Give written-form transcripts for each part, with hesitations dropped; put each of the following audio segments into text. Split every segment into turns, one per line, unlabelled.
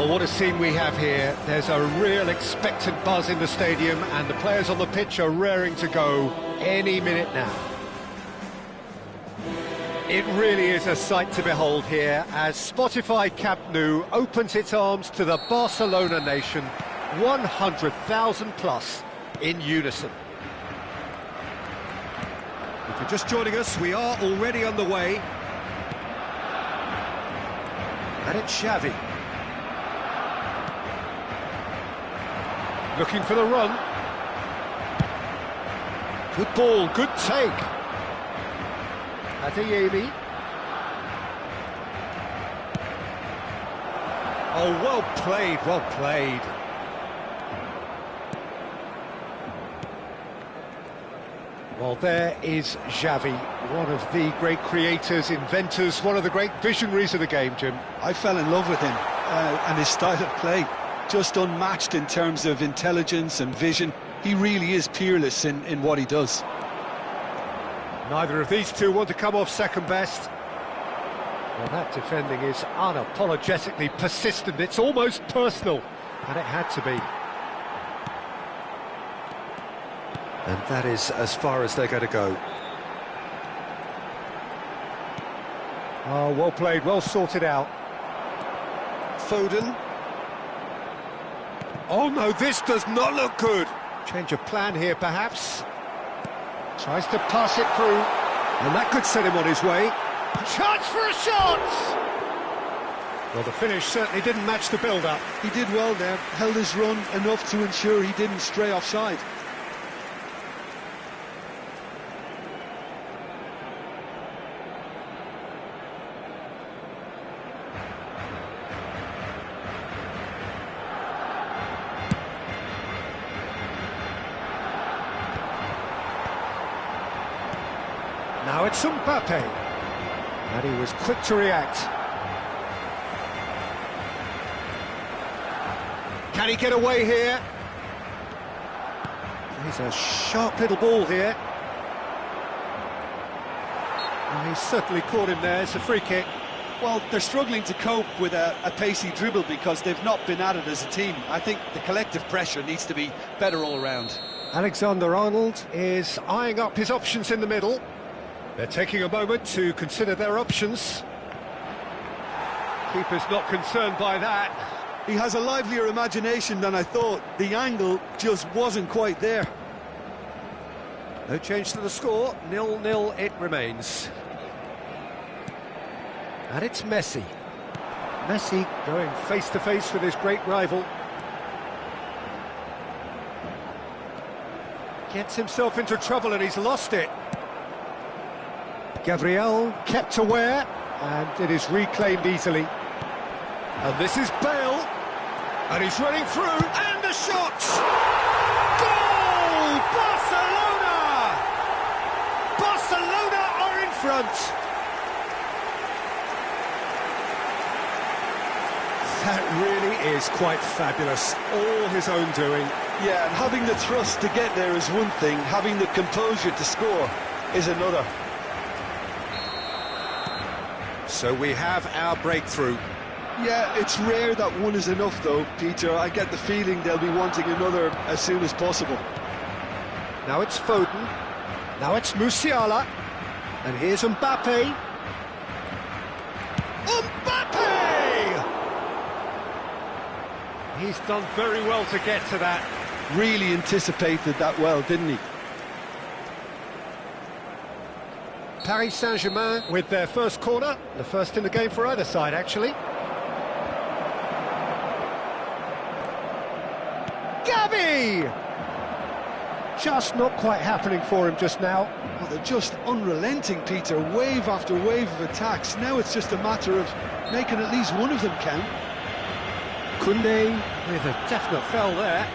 Well, what a scene we have here. There's a real expectant buzz in the stadium, and the players on the pitch are raring to go any minute now. It really is a sight to behold here as Spotify Camp Nou opens its arms to the Barcelona nation, 100,000 plus in unison. If you're just joining us, we are already underway. And it's Xavi. Looking for the run. Good ball, good take. Adeyemi. Oh, well played, well played. Well, there is Xavi, one of the great creators, inventors, one of the great visionaries of the game, Jim.
I fell in love with him and his style of play. Just unmatched in terms of intelligence and vision. He really is peerless in what he does.
Neither of these two want to come off second best. Well, that defending is unapologetically persistent. It's almost personal, and it had to be. And that is as far as they're going to go. Oh, well played, well sorted out. Foden. Oh no, this does not look good. Change of plan here, perhaps. Tries to pass it through, and that could set him on his way. Chance for a shot! Well, the finish certainly didn't match the build-up.
He did well there, held his run enough to ensure he didn't stray offside.
Now it's Mbappe, and he was quick to react. Can he get away here? He's a sharp little ball here. And he's certainly caught him there. It's a free kick.
Well, they're struggling to cope with a pacey dribble because they've not been at it as a team. I think the collective pressure needs to be better all around.
Alexander-Arnold is eyeing up his options in the middle. They're taking a moment to consider their options. Keeper's not concerned by that.
He has a livelier imagination than I thought. The angle just wasn't quite there.
No change to the score, 0-0 it remains. And it's Messi. Messi going face-to-face with his great rival. Gets himself into trouble and he's lost it. Gabriel kept aware, and it is reclaimed easily. And this is Bale, and he's running through, and the shot! Goal! Barcelona! Barcelona are in front! That really is quite fabulous, all his own doing.
Yeah, and having the trust to get there is one thing, having the composure to score is another.
So we have our breakthrough.
Yeah, it's rare that one is enough though, Peter. I get the feeling they'll be wanting another as soon as possible.
Now it's Foden. Now it's Musiala. And here's Mbappe. Mbappe! He's done very well to get to that.
Really anticipated that well, didn't he?
Paris Saint-Germain with their first corner, the first in the game for either side, actually. Gavi! Just not quite happening for him just now.
Well, they're just unrelenting, Peter, wave after wave of attacks. Now it's just a matter of making at least one of them count.
Koundé with a definite foul there.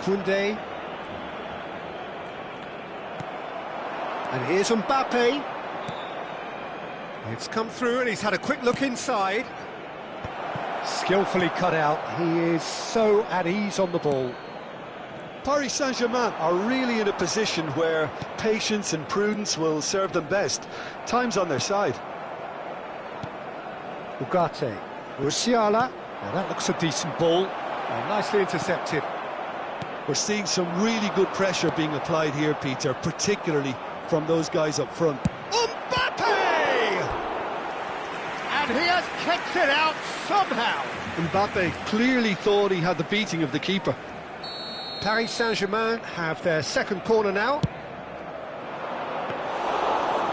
Koundé. And here's Mbappe. It's come through and he's had a quick look inside. Skillfully cut out. He is so at ease on the ball.
Paris Saint-Germain are really in a position where patience and prudence will serve them best. Time's on their side.
Ugarte. Musiala. Now that looks a decent ball. Nicely intercepted.
We're seeing some really good pressure being applied here, Peter, particularly from those guys up front.
Mbappe! And he has kept it out somehow.
Mbappe clearly thought he had the beating of the keeper.
Paris Saint-Germain have their second corner now.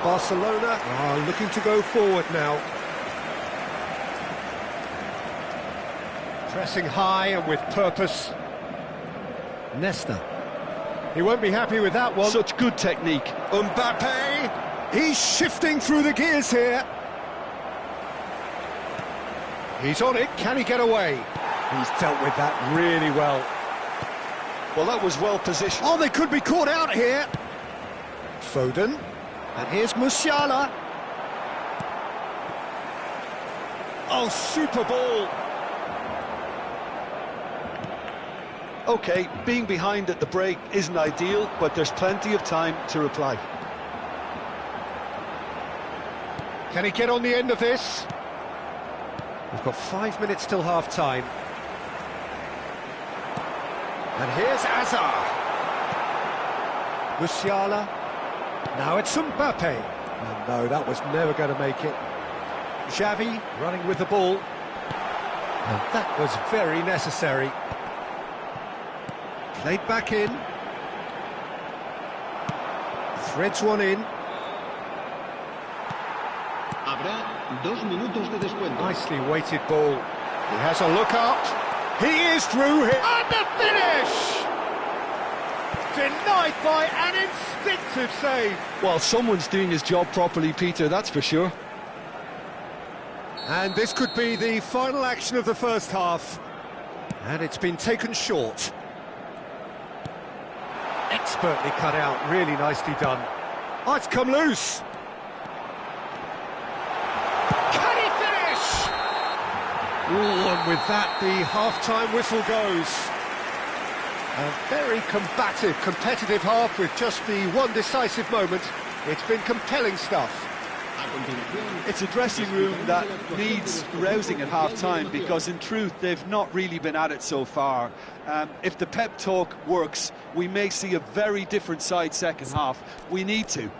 Barcelona are looking to go forward now. Pressing high and with purpose. Nesta. He won't be happy with that one.
Such good technique.
Mbappe! He's shifting through the gears here. He's on it. Can he get away? He's dealt with that really well.
Well, that was well positioned.
Oh, they could be caught out here. Foden. And here's Musiala. Oh, super ball.
OK, being behind at the break isn't ideal, but there's plenty of time to reply.
Can he get on the end of this? We've got 5 minutes till half-time. And here's Hazard. Musiala. Now it's Mbappe. And no, that was never going to make it. Xavi running with the ball. And that was very necessary. Played back in. Threads one in.
Habrá 2 minutos de descuento.
Nicely weighted ball. He has a look up. He is through here. And the finish! Denied by an instinctive save.
Well, someone's doing his job properly, Peter, that's for sure.
And this could be the final action of the first half. And it's been taken short. Expertly cut out, really nicely done. Oh, it's come loose. Can he finish? Ooh, and with that, the half-time whistle goes. A very combative, competitive half with just the one decisive moment. It's been compelling stuff.
It's a dressing room that needs rousing at half-time because, in truth, they've not really been at it so far. If the pep talk works, we may see a very different side second half. We need to.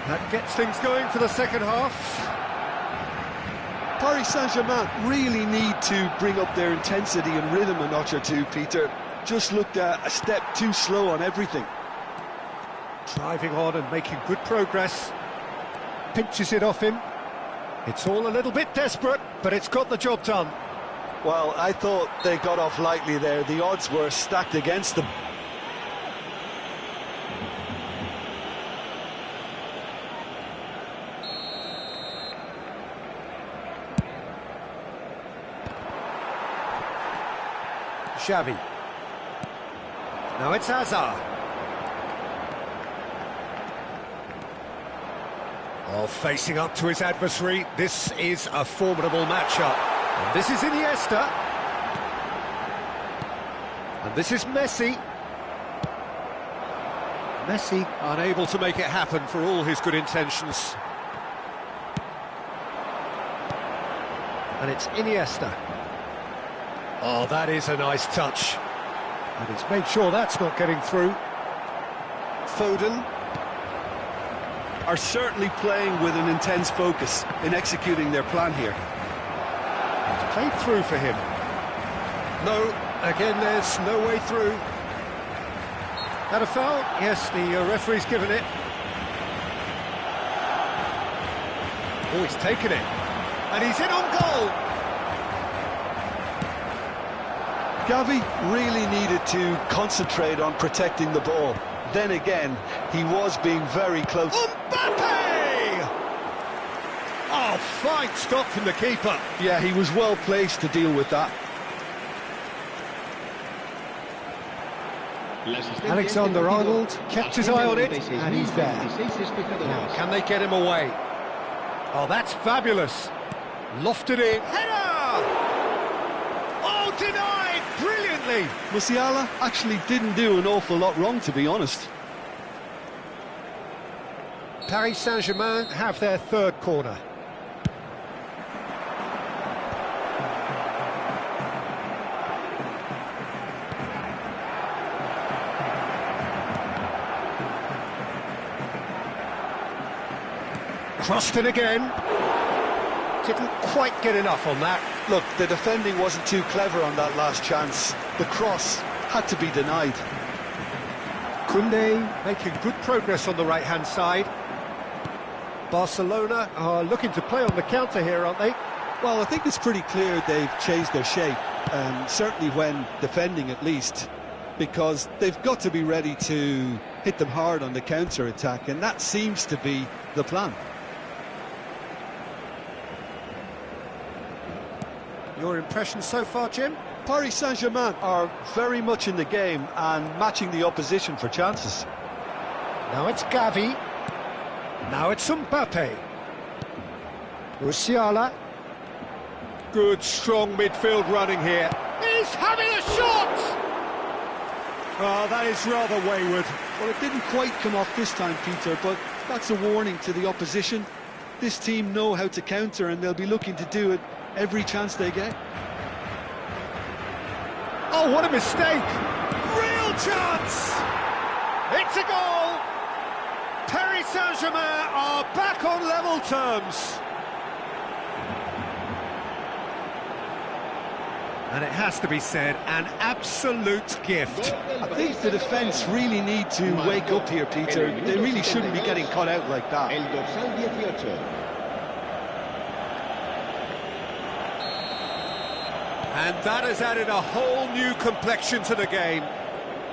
That gets things going for the second half.
Paris Saint-Germain really need to bring up their intensity and rhythm a notch or two, Peter. Just looked a step too slow on everything.
Driving on and making good progress. Pinches it off him. It's all a little bit desperate, but it's got the job done.
Well, I thought they got off lightly there. The odds were stacked against them.
Xavi. Now it's Hazard. Oh, facing up to his adversary. This is a formidable matchup. And this is Iniesta. And this is Messi. Messi unable to make it happen for all his good intentions. And it's Iniesta. Oh, that is a nice touch. And he's made sure that's not getting through.
Foden are certainly playing with an intense focus in executing their plan here.
It's played through for him. No, again, there's no way through. Had a foul? Yes, the referee's given it. Oh, he's taken it. And he's in on goal.
Gavi really needed to concentrate on protecting the ball. Then again, he was being very close.
Mbappe! Oh, fine stop from the keeper.
Yeah, he was well placed to deal with that.
Alexander-Arnold kept his eye on it, and he's there. Now, can they get him away? Oh, that's fabulous. Lofted in. Header! Oh, denied brilliantly.
Musiala actually didn't do an awful lot wrong, to be honest.
Paris Saint-Germain have their third corner. Crossed in again. Didn't quite get enough on that.
Look, the defending wasn't too clever on that last chance. The cross had to be denied.
Koundé making good progress on the right-hand side. Barcelona are looking to play on the counter here, aren't they?
Well, I think it's pretty clear they've changed their shape, certainly when defending at least, because they've got to be ready to hit them hard on the counter-attack, and that seems to be the plan.
Your impression so far, Jim?
Paris Saint-Germain are very much in the game and matching the opposition for chances.
Now it's Gavi. Now it's Mbappe. Musiala. Good, strong midfield running here. He's having a shot! Oh, that is rather wayward.
Well, it didn't quite come off this time, Peter, but that's a warning to the opposition. This team know how to counter, and they'll be looking to do it every chance they get.
Oh, what a mistake! Real chance! It's a goal! Paris Saint-Germain are back on level terms. And it has to be said, an absolute gift.
I think the defence really need to wake up here, Peter. They really shouldn't be getting caught out like that.
And that has added a whole new complexion to the game.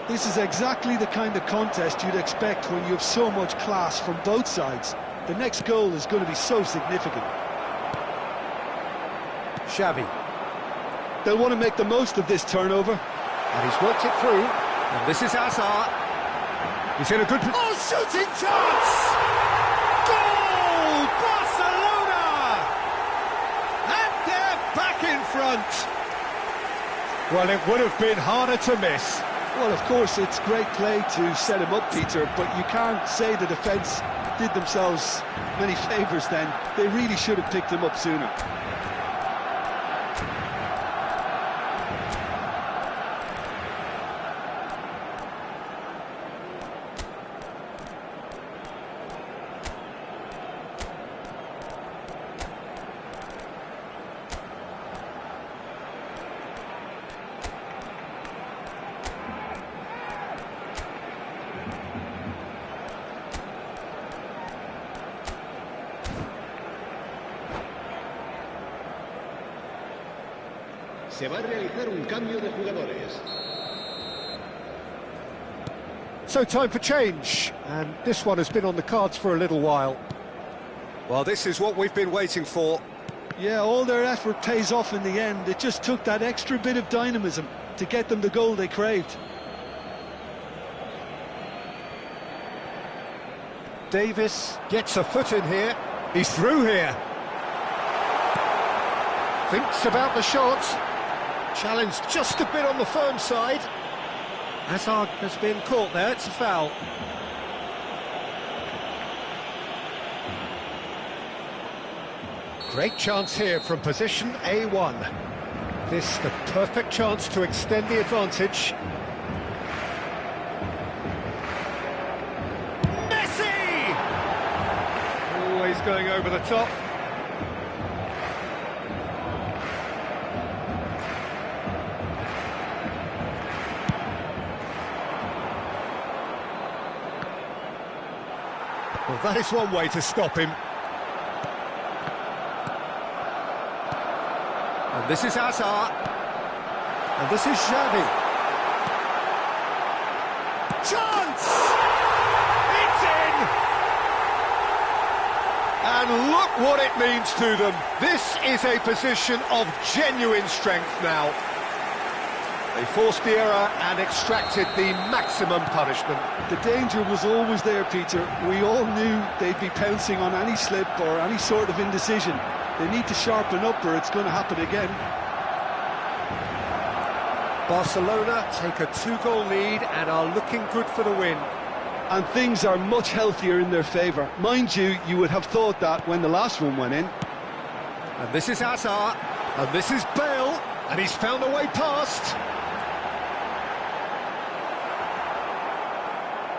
This is exactly the kind of contest you'd expect when you have so much class from both sides. The next goal is going to be so significant.
Xavi.
They'll want to make the most of this turnover.
And he's worked it through. And this is Hazard. He's in a good... Oh, shooting chance! Goal! Barcelona! And they're back in front. Well, it would have been harder to miss.
Well, of course, it's great play to set him up, Peter, but you can't say the defence did themselves many favours then. They really should have picked him up sooner.
Se va a realizar un cambio de jugadores.
So time for change, and this one has been on the cards for a little while. Well, this is what we've been waiting for.
Yeah, all their effort pays off in the end. It just took that extra bit of dynamism to get them the goal they craved.
Davis gets a foot in here. He's through here. Thinks about the shot. Challenge just a bit on the firm side. Hazard has been caught there, it's a foul. Great chance here from position A1. This the perfect chance to extend the advantage. Messi! Always going over the top. Well, that is one way to stop him. And this is Hazard. And this is Xavi. Chance! It's in! And look what it means to them. This is a position of genuine strength now. They forced the error and extracted the maximum punishment.
The danger was always there, Peter. We all knew they'd be pouncing on any slip or any sort of indecision. They need to sharpen up or it's going to happen again.
Barcelona take a 2-goal lead and are looking good for the win.
And things are much healthier in their favour. Mind you, you would have thought that when the last one went in.
And this is Hazard. And this is Bale. And he's found a way past.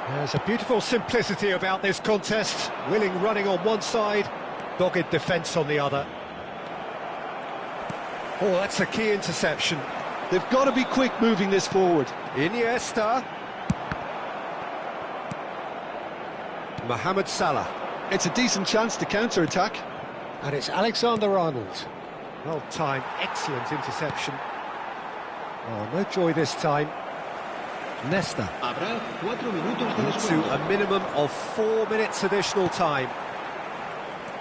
There's a beautiful simplicity about this contest. Willing running on one side, dogged defence on the other. Oh, that's a key interception.
They've got to be quick moving this forward.
Iniesta. Mohamed Salah.
It's a decent chance to counter-attack.
And it's Alexander-Arnold. Well timed, excellent interception. Oh, no joy this time. Nesta. Into a minimum of 4 minutes additional time.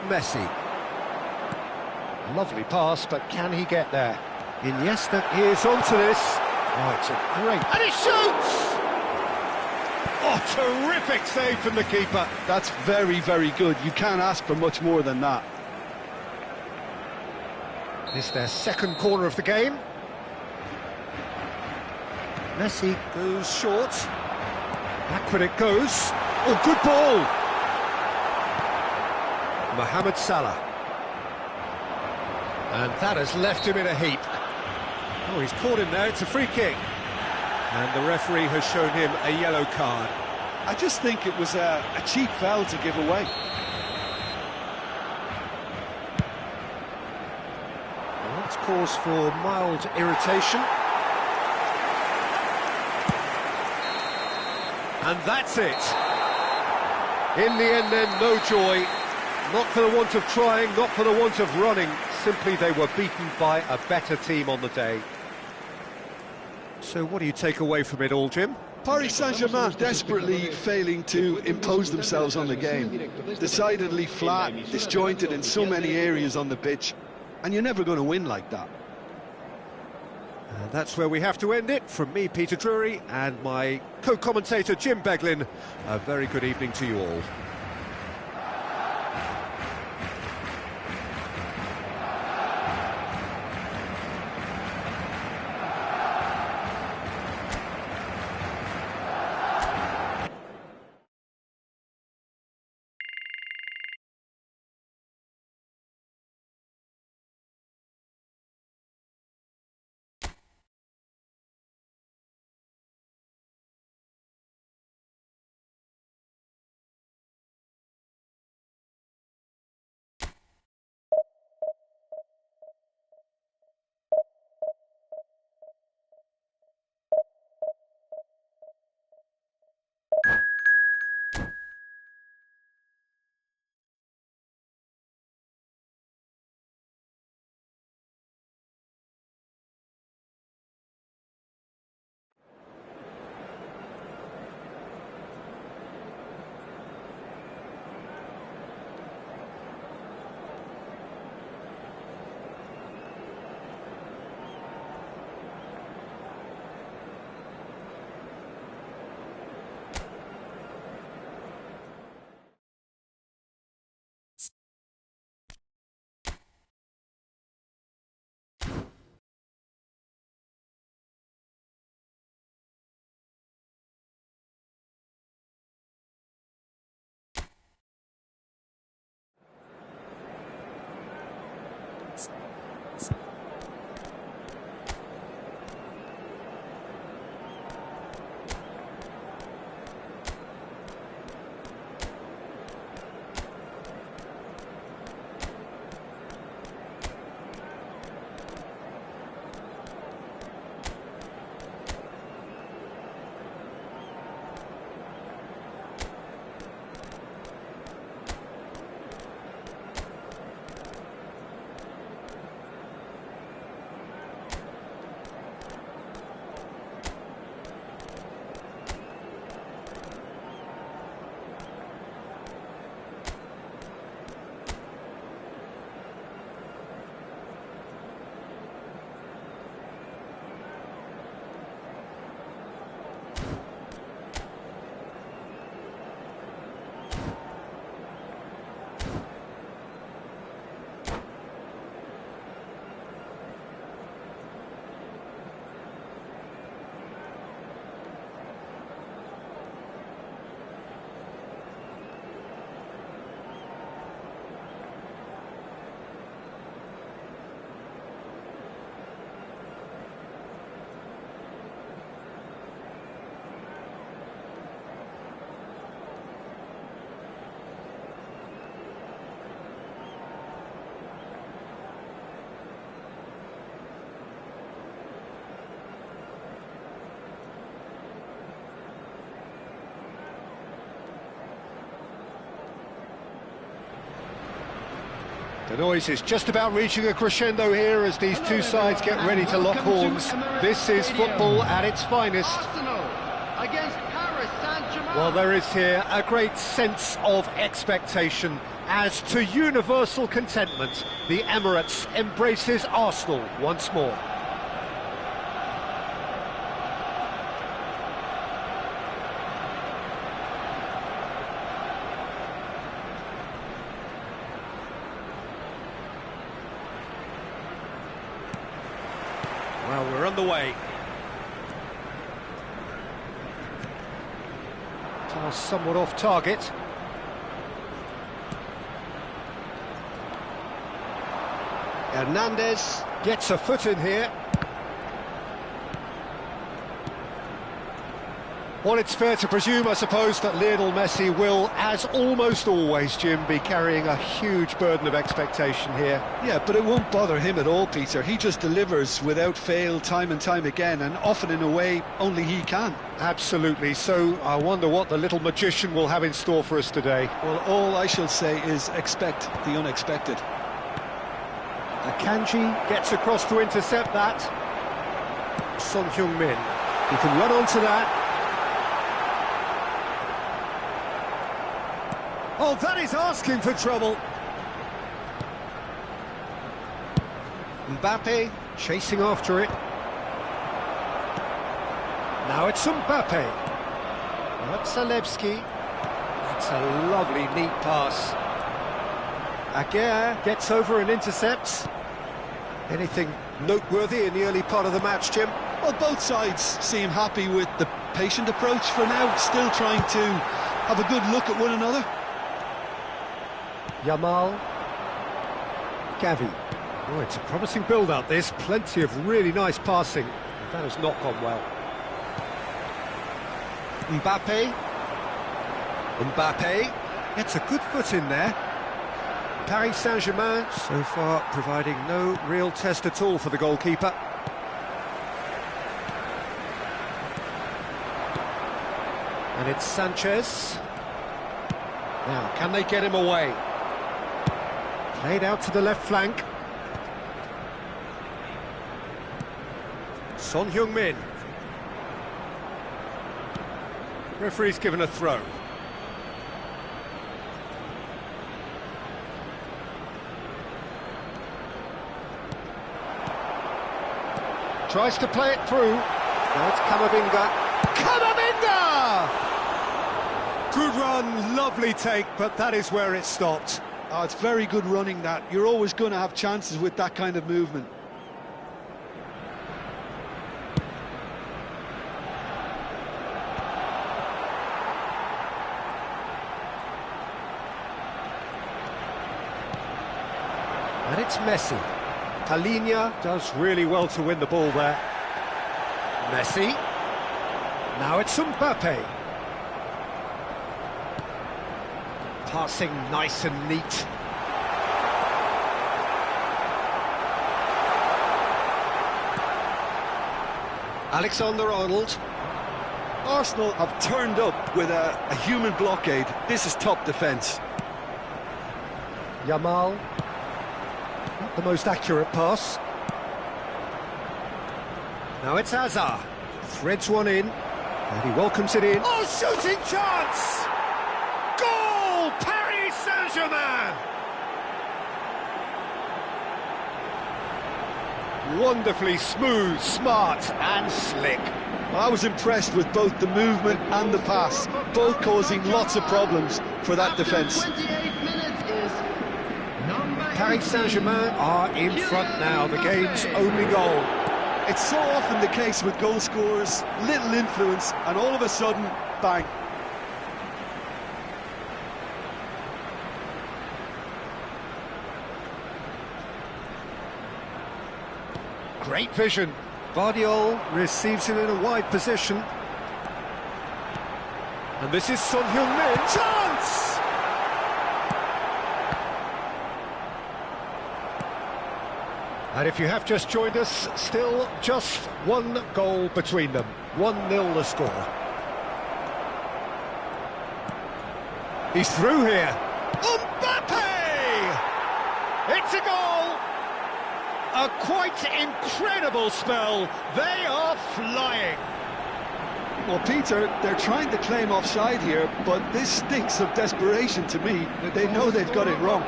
Messi. Lovely pass, but can he get there? Iniesta is onto this. Oh, it's a great... And he shoots! Oh, terrific save from the keeper.
That's very, very good. You can't ask for much more than that.
It's their second corner of the game. Messi goes short. Backward it goes. Oh, good ball! Mohamed Salah. And that has left him in a heap. Oh, he's caught him there, it's a free kick. And the referee has shown him a yellow card.
I just think it was a cheap foul to give away.
Well, that's cause for mild irritation. And that's it. In the end then, no joy. Not for the want of trying, not for the want of running. Simply they were beaten by a better team on the day. So what do you take away from it all, Jim?
Paris Saint-Germain desperately failing to impose themselves on the game. Decidedly flat, disjointed in so many areas on the pitch. And you're never going to win like that.
And that's where we have to end it. From me, Peter Drury, and my co-commentator, Jim Beglin. A very good evening to you all. The noise is just about reaching a crescendo here as these two sides get ready to lock horns. This is football at its finest. Well, there is here a great sense of expectation. As to universal contentment, the Emirates embraces Arsenal once more. Well, we're on the way. Pass somewhat off target. Hernandez gets a foot in here. Well, it's fair to presume, I suppose, that Lionel Messi will, as almost always, Jim, be carrying a huge burden of expectation here.
Yeah, but it won't bother him at all, Peter. He just delivers without fail time and time again, and often in a way only he can.
Absolutely. So I wonder what the little magician will have in store for us today.
Well, all I shall say is expect the unexpected.
Akanji gets across to intercept that. Son Heung-min, he can run onto that. Oh, that is asking for trouble. Mbappe chasing after it. Now it's Mbappe. Zalewski. That's a lovely, neat pass. Aguirre gets over and intercepts. Anything noteworthy in the early part of the match, Jim?
Well, both sides seem happy with the patient approach for now, still trying to have a good look at one another.
Yamal. Gavi. Oh, it's a promising build-up, this. Plenty of really nice passing. That has not gone well. Mbappe. Mbappe gets a good foot in there. Paris Saint-Germain, so far providing no real test at all for the goalkeeper. And it's Sanchez. Now, can they get him away? Played out to the left flank. Son Heung-min. Referee's given a throw. Tries to play it through. Now it's Camavinga. Camavinga! Good run, lovely take, but that is where it stopped.
Oh, it's very good running, that. You're always going to have chances with that kind of movement.
And it's Messi. Palhinha does really well to win the ball there. Messi. Now it's Mbappe. Passing nice and neat. Alexander-Arnold.
Arsenal have turned up with a human blockade. This is top defence.
Yamal. Not the most accurate pass. Now it's Hazard. Threads one in. And he welcomes it in. Oh, shooting chance! Goal! Paris Saint-Germain! Wonderfully smooth, smart and slick.
I was impressed with both the movement and the pass, both causing lots of problems for that defence.
Paris Saint-Germain are in front now, the game's only goal.
It's so often the case with goal scorers, little influence, and all of a sudden, bang.
Great vision. Vardiol receives it in a wide position. And this is Son Heung-min. Chance! And if you have just joined us, still just one goal between them. 1-0 the score. He's through here. Mbappe! It's a goal! A quite incredible spell. They are flying.
Well, Peter, they're trying to claim offside here, but this stinks of desperation to me. They know they've got it wrong.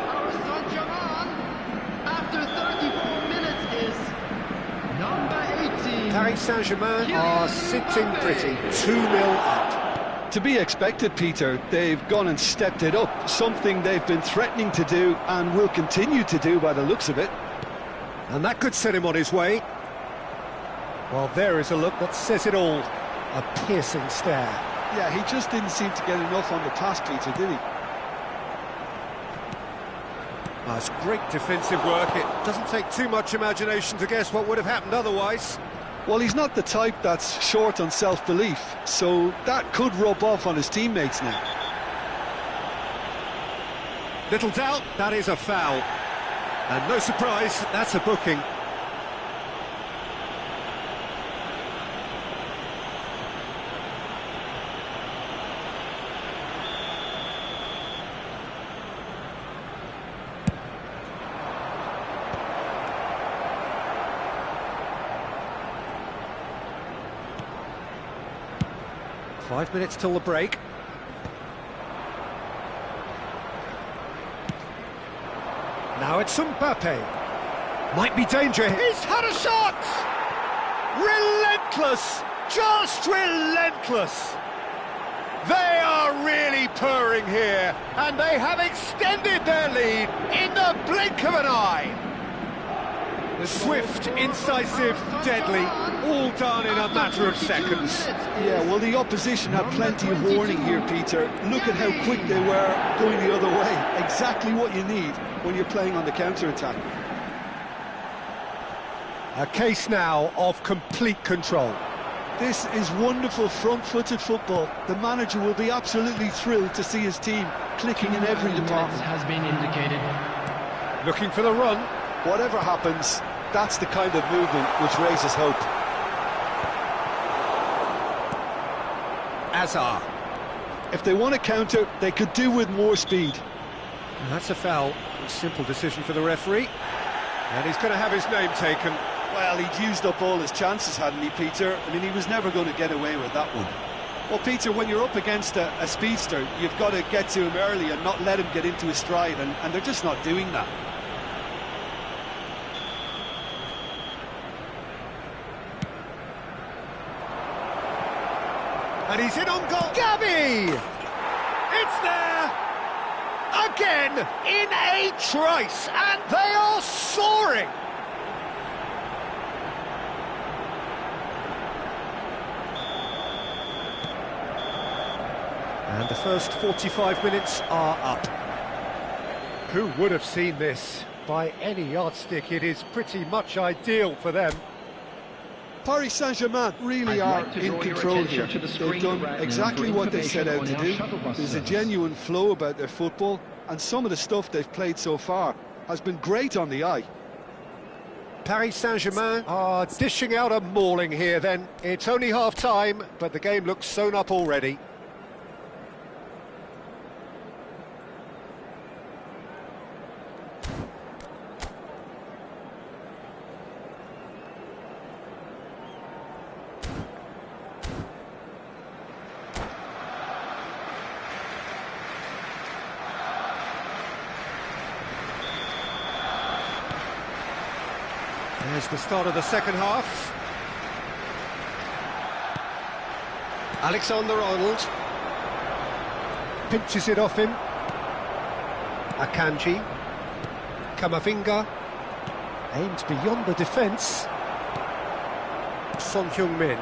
After 34 minutes is number 18.
Paris Saint-Germain are sitting pretty, 2-0 up.
To be expected, Peter. They've gone and stepped it up, something they've been threatening to do and will continue to do by the looks of it.
And that could set him on his way. Well, there is a look that says it all. A piercing stare.
Yeah, he just didn't seem to get enough on the pass, Peter, did he?
That's great defensive work. It doesn't take too much imagination to guess what would have happened otherwise.
Well, he's not the type that's short on self-belief, so that could rub off on his teammates now.
Little doubt, that is a foul. And no surprise, that's a booking. Five minutes till the break. Now it's Mbappe. Might be danger. He's had a shot! Relentless! Just relentless! They are really purring here, and they have extended their lead in the blink of an eye. Swift, incisive, deadly, all done in a matter of seconds.
Yeah, well, the opposition had plenty of warning here, Peter. Look at how quick they were going the other way. Exactly what you need when you're playing on the counter-attack.
A case now of complete control.
This is wonderful front-footed football. The manager will be absolutely thrilled to see his team clicking in every department.
Has been indicated.
Looking for the run.
Whatever happens, that's the kind of movement which raises hope.
Hazard.
If they want to counter, they could do with more speed.
And that's a foul. A simple decision for the referee. And he's going to have his name taken.
Well, he'd used up all his chances, hadn't he, Peter? I mean, he was never going to get away with that one. Well, Peter, when you're up against a speedster, you've got to get to him early and not let him get into his stride, and they're just not doing that.
And he's in on goal. Gavi! It's there! Again, in a trice, and they are soaring! And the first 45 minutes are up. Who would have seen this? By any yardstick, it is pretty much ideal for them.
Paris Saint-Germain really are in control here. They've done exactly what they set out to do. There's a genuine flow about their football, and some of the stuff they've played so far has been great on the eye.
Paris Saint-Germain are dishing out a mauling here then. It's only half-time, but the game looks sewn up already. There's the start of the second half. Alexander-Arnold pinches it off him. Akanji. Kamavinga aims beyond the defence. Son Heung-min.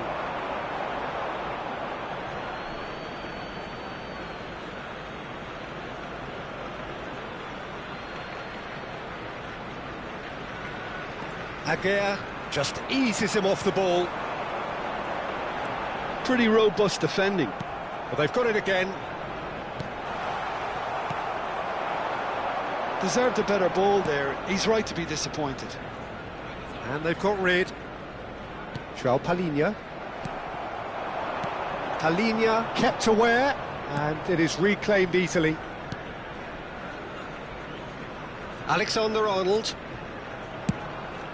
Aguirre just eases him off the ball.
Pretty robust defending.
Well, they've got it again.
Deserved a better ball there. He's right to be disappointed.
And they've got rid. João Palhinha. Palhinha kept aware, and it is reclaimed easily. Alexander-Arnold.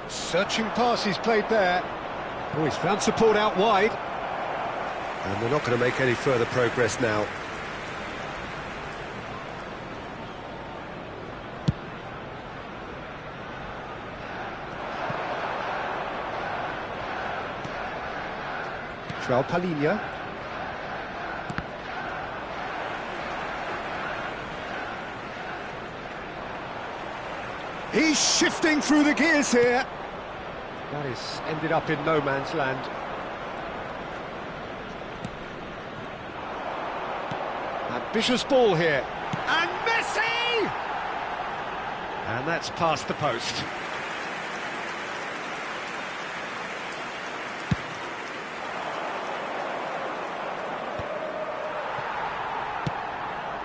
Searching pass he's played there. Oh, he's found support out wide. And they're not going to make any further progress now. João Palhinha. He's shifting through the gears here. That is ended up in no man's land. Ambitious ball here. And Messi! And that's past the post.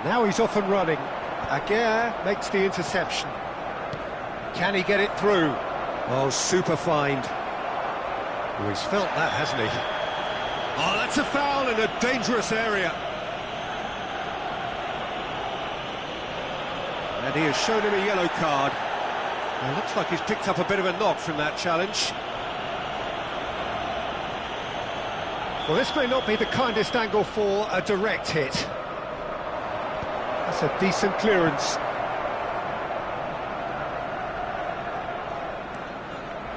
Now he's off and running. Aguirre makes the interception. Can he get it through? Oh, super find. Oh, he's felt that, hasn't he? Oh, that's a foul in a dangerous area. And he has shown him a yellow card. Well, looks like he's picked up a bit of a knock from that challenge. Well, this may not be the kindest angle for a direct hit. That's a decent clearance.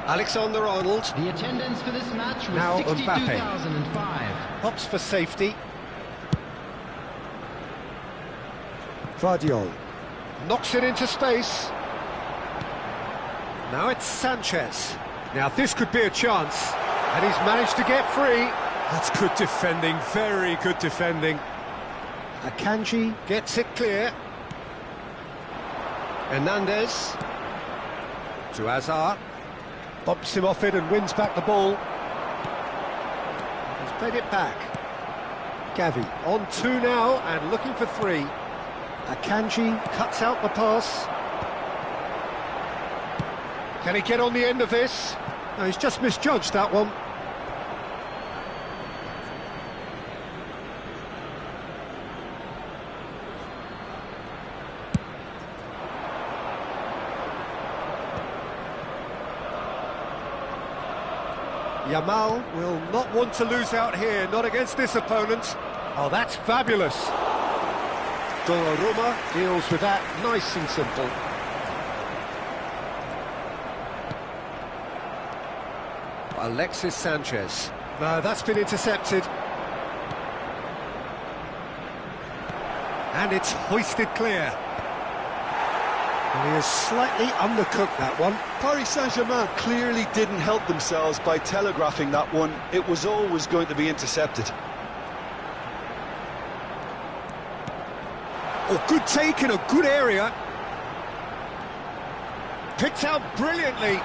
Alexander-Arnold.
The attendance for this match was
Now
62,005.
Hops for safety. Vardiol. Knocks it into space. Now it's Sanchez. Now this could be a chance. And he's managed to get free. That's good defending, very good defending. Akanji gets it clear. Hernandez. To Azar. Bumps him off it and wins back the ball. He's played it back. Gavi on 2 now and looking for 3. Akanji cuts out the pass. Can he get on the end of this? No, he's just misjudged that one. Yamal will not want to lose out here, not against this opponent. Oh, that's fabulous. Donnarumma deals with that nice and simple. Alexis Sanchez. No, that's been intercepted. And it's hoisted clear. And he has slightly undercooked that one.
Paris Saint-Germain clearly didn't help themselves by telegraphing that one. It was always going to be intercepted.
Oh, good take in a good area. Picked out brilliantly.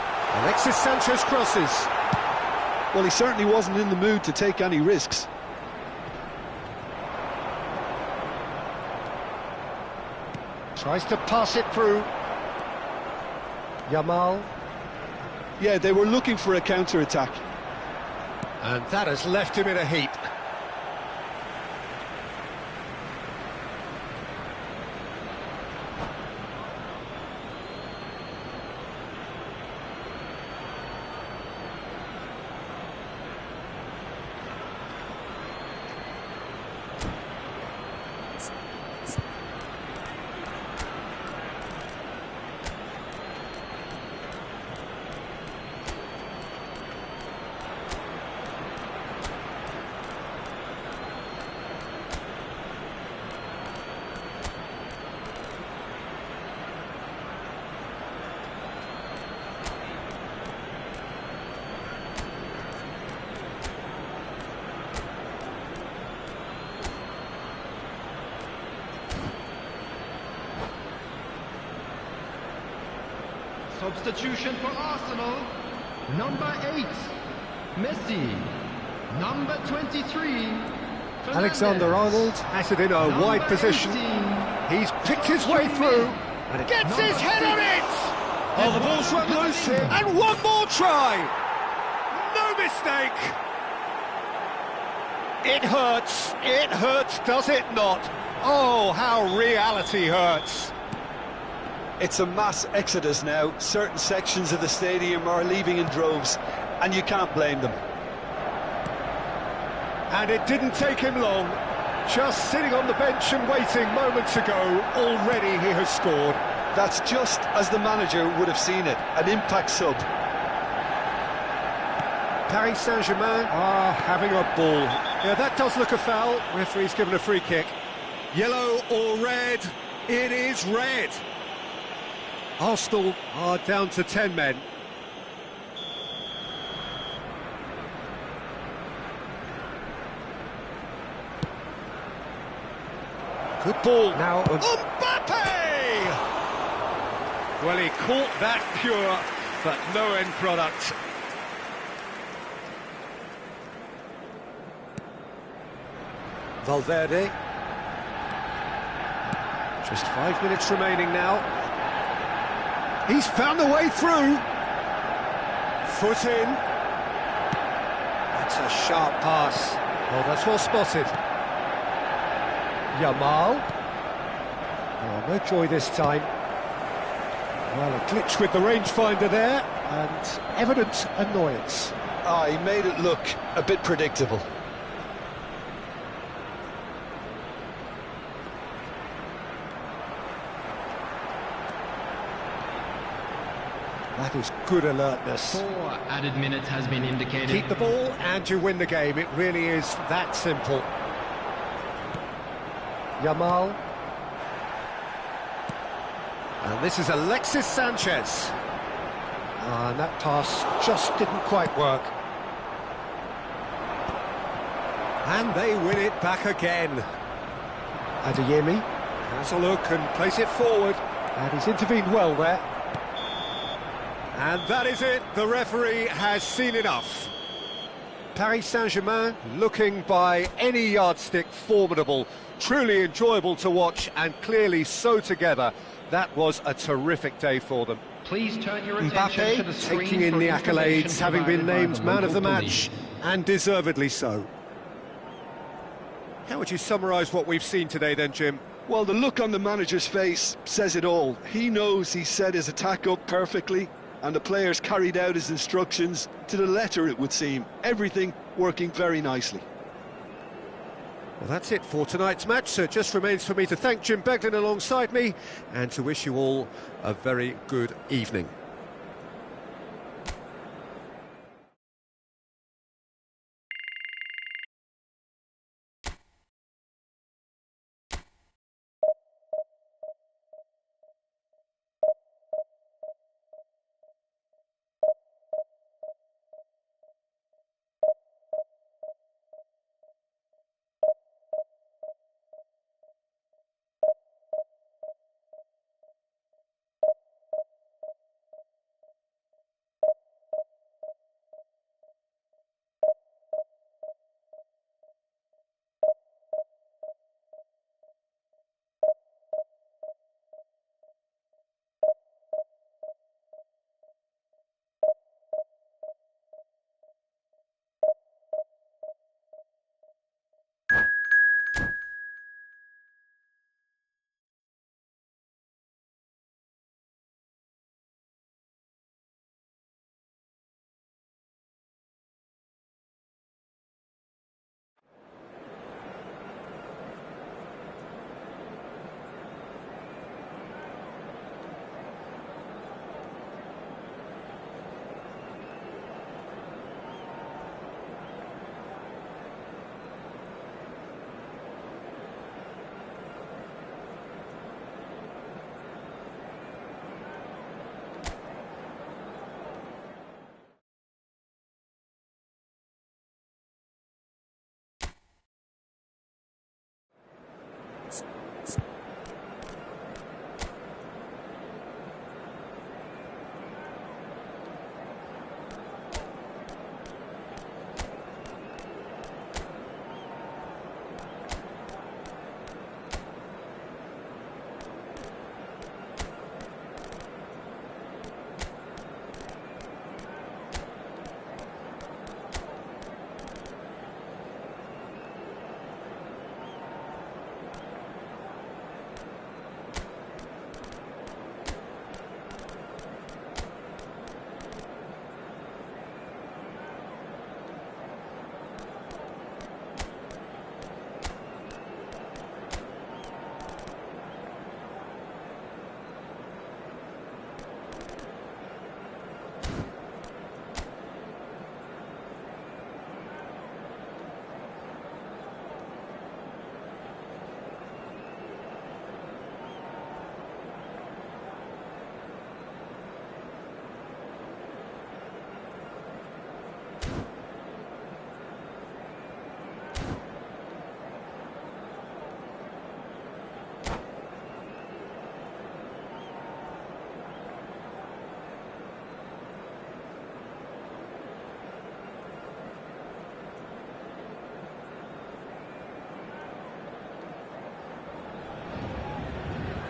Alexis Sanchez crosses.
Well, he certainly wasn't in the mood to take any risks.
Tries to pass it through. Yamal.
Yeah, they were looking for a counter-attack.
And that has left him in a heap.
Substitution for Arsenal. Number 8, Messi. Number 23, Fernandes.
Alexander-Arnold has it in a
Number
wide position.
18,
He's picked his way through. And it gets his head on it! Oh, the ball's run loose here. And one more try! No mistake! It hurts, does it not? Oh, how reality hurts.
It's a mass exodus now. Certain sections of the stadium are leaving in droves, and you can't blame them.
And it didn't take him long. Just sitting on the bench and waiting moments ago, already he has scored.
That's just as the manager would have seen it, an impact sub.
Paris Saint-Germain are having a ball. Yeah, that does look a foul. Referee's given a free kick. Yellow or red? It is red. Arsenal are down to 10 men. Good ball now. Mbappe! Well, he caught that pure, but no end product. Valverde. Just 5 minutes remaining now. He's found a way through. Foot in. That's a sharp pass. Oh, that's well spotted. Yamal. Oh, no joy this time. Well, a glitch with the rangefinder there, and evident annoyance.
Ah, he made it look a bit predictable.
That is good alertness.
4 added minutes has been indicated.
Keep the ball and you win the game. It really is that simple. Yamal. And this is Alexis Sanchez. And that pass just didn't quite work. And they win it back again. Adeyemi has a look and plays it forward. And he's intervened well there. And that is it. The referee has seen enough. Paris Saint-Germain looking by any yardstick formidable. Truly enjoyable to watch and clearly so together. That was a terrific day for them.
Please turn your attention to the
Mbappe
screen
taking in
for
the
information
accolades, having been
provided by
named
the
man of the
local
match,
police.
and deservedly so. How would you summarise what we've seen today then, Jim?
Well, the look on the manager's face says it all. He knows he set his attack up perfectly, and the players carried out his instructions to the letter, it would seem. Everything working very nicely.
Well, that's it for tonight's match, so it just remains for me to thank Jim Beglin alongside me and to wish you all a very good evening.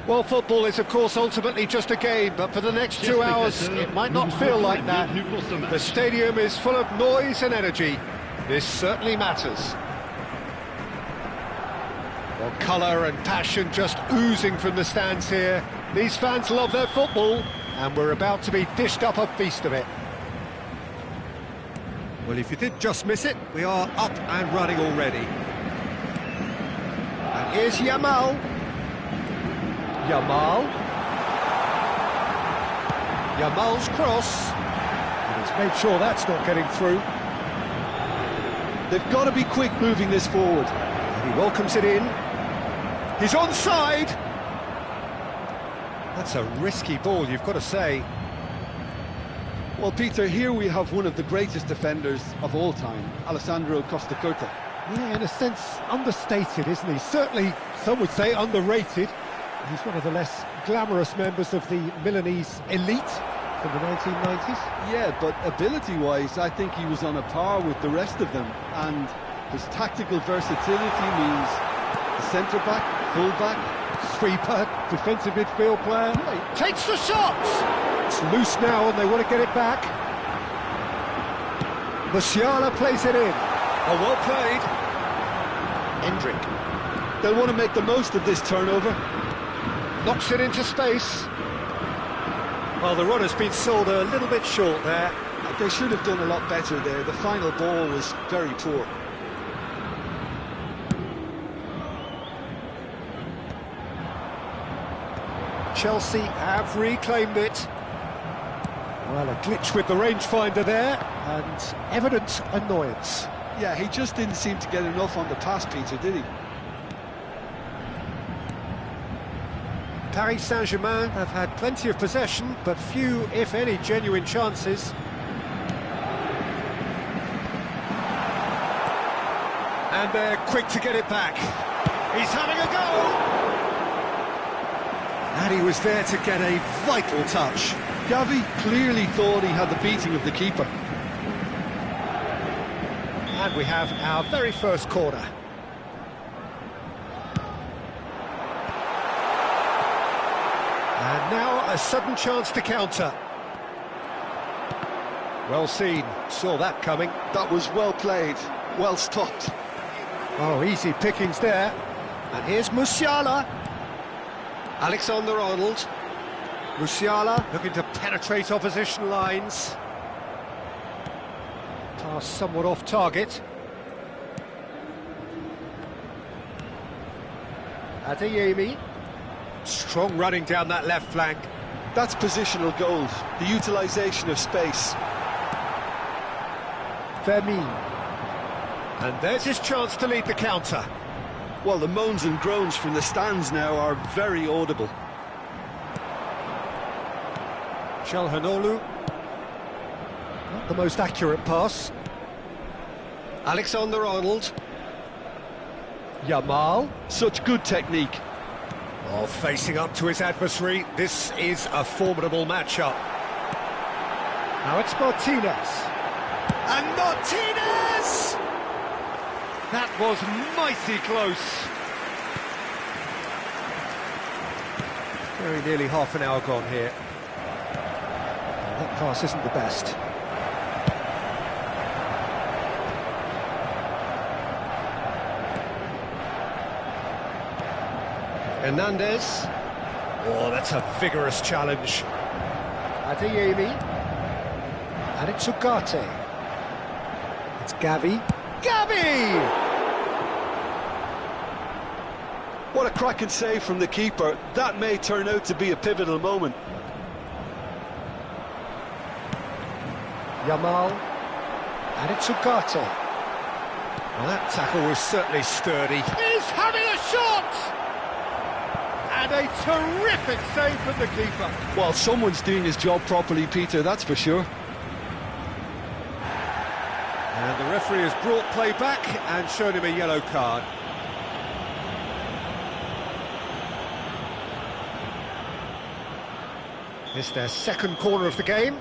Well, football is, of course, ultimately just a game, but for the next 2 hours, it might not feel like that. The stadium is full of noise and energy. This certainly matters. Well, colour and passion just oozing from the stands here. These fans love their football, and we're about to be dished up a feast of it. Well, if you did just miss it, we are up and running already. And here's Yamal. Yamal's cross. And he's made sure that's not getting through.
They've got to be quick moving this forward.
And he welcomes it in. He's onside. That's a risky ball, you've got to say.
Well, Peter, here we have one of the greatest defenders of all time, Alessandro Costa Curta.
Yeah, in a sense, understated, isn't he? Certainly, some would say underrated. He's one of the less glamorous members of the Milanese elite from the 1990s.
Yeah, but ability-wise, I think he was on a par with the rest of them. And his tactical versatility means the centre-back, full-back,
Sweeper, defensive midfield player. He takes the shots! It's loose now and they want to get it back. Musiala plays it in. Oh, well played. Hendrick.
They'll want to make the most of this turnover.
Knocks it into space. Well, the run has been sold a little bit short there.
They should have done a lot better there. The final ball was very poor.
Chelsea have reclaimed it. Well, a glitch with the rangefinder there, and evident annoyance.
Yeah, he just didn't seem to get enough on the pass, Peter, did he?
Paris Saint-Germain have had plenty of possession, but few, if any, genuine chances. And they're quick to get it back. He's having a go! And he was there to get a vital touch.
Gavi clearly thought he had the beating of the keeper.
And we have our very first corner. And now a sudden chance to counter. Well seen, saw that coming.
That was well played, well stopped.
Oh, easy pickings there. And here's Musiala. Alexander-Arnold. Musiala looking to penetrate opposition lines. Pass somewhat off target. Adeyemi. Strong running down that left flank.
That's positional gold, the utilisation of space.
Fermin. And there's his chance to lead the counter.
Well, the moans and groans from the stands now are very audible.
Çalhanoğlu. Not the most accurate pass. Alexander-Arnold. Yamal.
Such good technique.
Oh, facing up to his adversary, this is a formidable matchup. Now it's Martinez. And Martinez! That was mighty close. Very nearly half an hour gone here. That pass isn't the best. Hernandez. Oh, that's a vigorous challenge. Adeyemi. And it's Ugarte. It's Gavi. Gavi!
What a cracking save from the keeper. That may turn out to be a pivotal moment.
Yamal. And it's Ugarte. Well, that tackle was certainly sturdy. He's having a shot! And a terrific save from the keeper.
Well, someone's doing his job properly, Peter, that's for sure.
And the referee has brought play back and shown him a yellow card. It's their second corner of the game.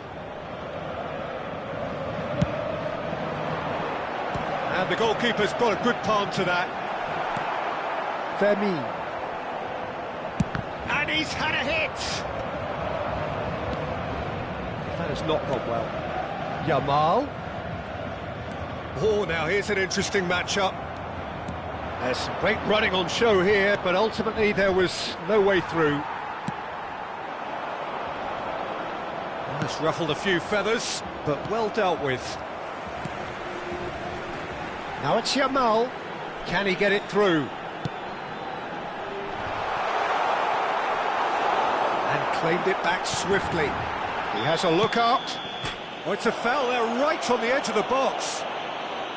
And the goalkeeper's got a good palm to that. Fermin. And he's had a hit! That has not gone well. Yamal. Oh, now here's an interesting matchup. There's some great running on show here, but ultimately there was no way through. Well, it's ruffled a few feathers, but well dealt with. Now it's Yamal. Can he get it through? And claimed it back swiftly. He has a look out. Oh, it's a foul there, right on the edge of the box.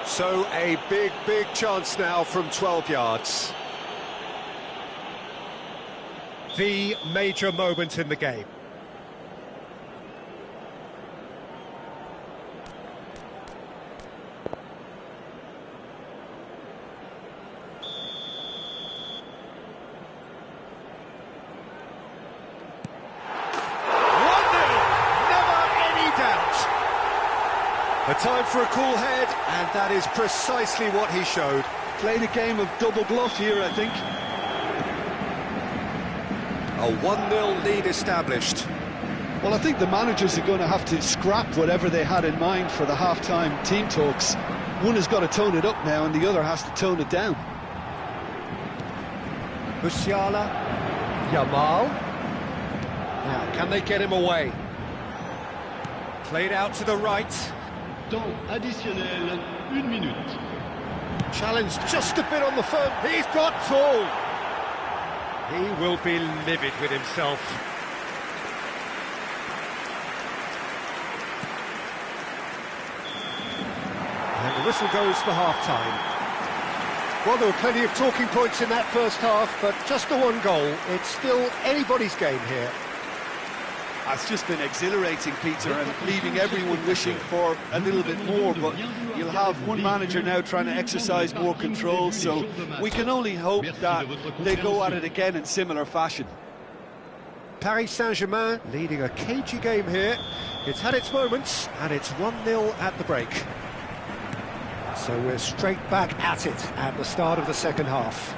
So a big, big chance now from 12 yards. The major moment in the game. A time for a cool head, and that is precisely what he showed.
Played a game of double bluff here, I think.
A 1-0 lead established.
Well, I think the managers are going to have to scrap whatever they had in mind for the half-time team talks. One has got to tone it up now, and the other has to tone it down.
Musiala, Yamal. Now, can they get him away? Played out to the right.
Temps additionnel, 1 minute.
Challenge just a bit on the phone. He's got full. He will be livid with himself. And the whistle goes for half-time. Well, there were plenty of talking points in that first half, but just the one goal. It's still anybody's game here.
It's just been exhilarating, Peter, and leaving everyone wishing for a little bit more, but you'll have one manager now trying to exercise more control, so we can only hope that they go at it again in similar fashion.
Paris Saint-Germain leading a cagey game here. It's had its moments, and it's 1-0 at the break. So we're straight back at it at the start of the second half.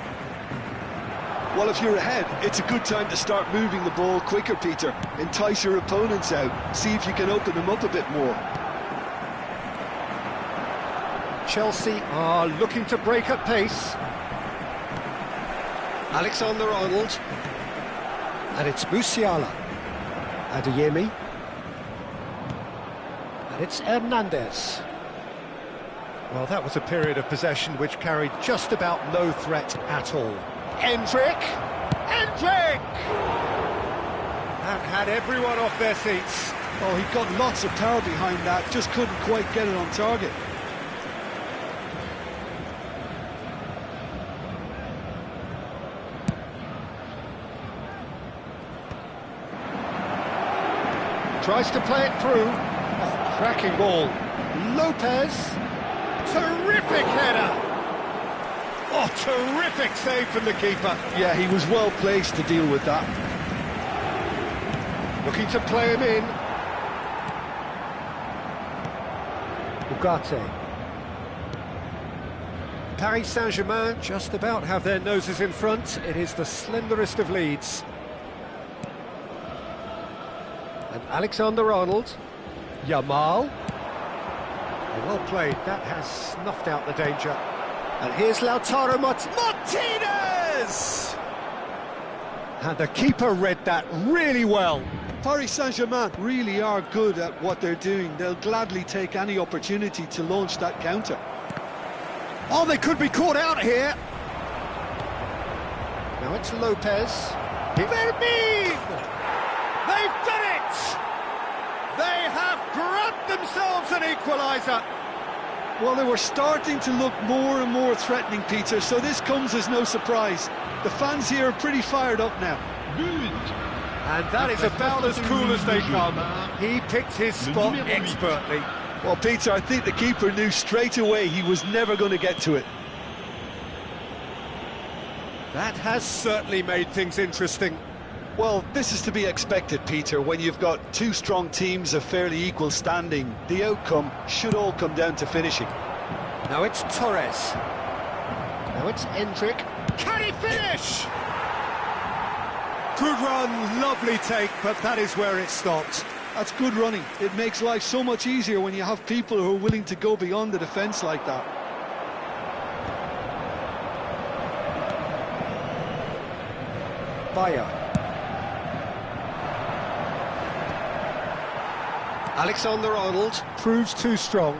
Well, if you're ahead, it's a good time to start moving the ball quicker, Peter. Entice your opponents out, see if you can open them up a bit more.
Chelsea are looking to break at pace. Alexander-Arnold. And it's Musiala. Adeyemi. And it's Hernandez. Well, that was a period of possession which carried just about no threat at all. Endrick! Endrick! That had everyone off their seats.
Oh, he got lots of power behind that, just couldn't quite get it on target.
Tries to play it through. Oh, cracking ball. Lopez. Terrific header. Oh, terrific save from the keeper.
Yeah, he was well placed to deal with that.
Looking to play him in. Ugarte. Paris Saint-Germain just about have their noses in front. It is the slenderest of leads. And Alexander-Arnold. Yamal. Well played. That has snuffed out the danger. And here's Lautaro Martinez! And the keeper read that really well.
Paris Saint-Germain really are good at what they're doing. They'll gladly take any opportunity to launch that counter.
Oh, they could be caught out here. Now it's Lopez. Vermin! They've done it! They have grabbed themselves an equaliser.
Well, they were starting to look more and more threatening, Peter, so this comes as no surprise. The fans here are pretty fired up now.
And that is about as cool as they come. He picked his spot expertly.
Well, Peter, I think the keeper knew straight away he was never going to get to it.
That has certainly made things interesting.
Well, this is to be expected, Peter, when you've got two strong teams of fairly equal standing. The outcome should all come down to finishing.
Now it's Torres. Now it's Endrick. Can he finish? Good run, lovely take, but that is where it stopped.
That's good running. It makes life so much easier when you have people who are willing to go beyond the defence like that.
Bayer. Alexander-Arnold proves too strong.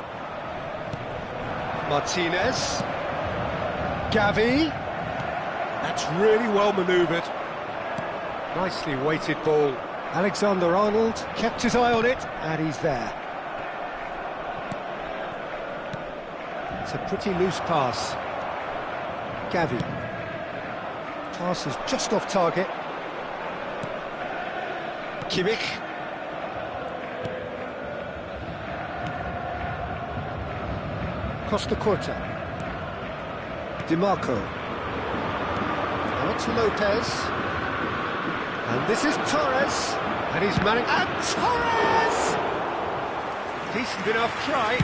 Martinez. Gavi. That's really well manoeuvred. Nicely weighted ball. Alexander-Arnold kept his eye on it, and he's there. It's a pretty loose pass. Gavi. Pass is just off target. Kimmich. Costa Corta. DiMarco. Now it's Lopez. And this is Torres. And he's managed... And Torres! Decent enough try.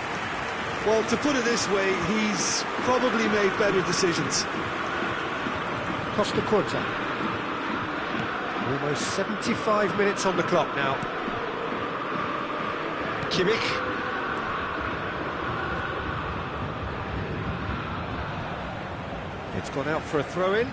Well, to put it this way, he's probably made better decisions.
Costa Corta. Almost 75 minutes on the clock now. Kimmich. It's gone out for a throw-in.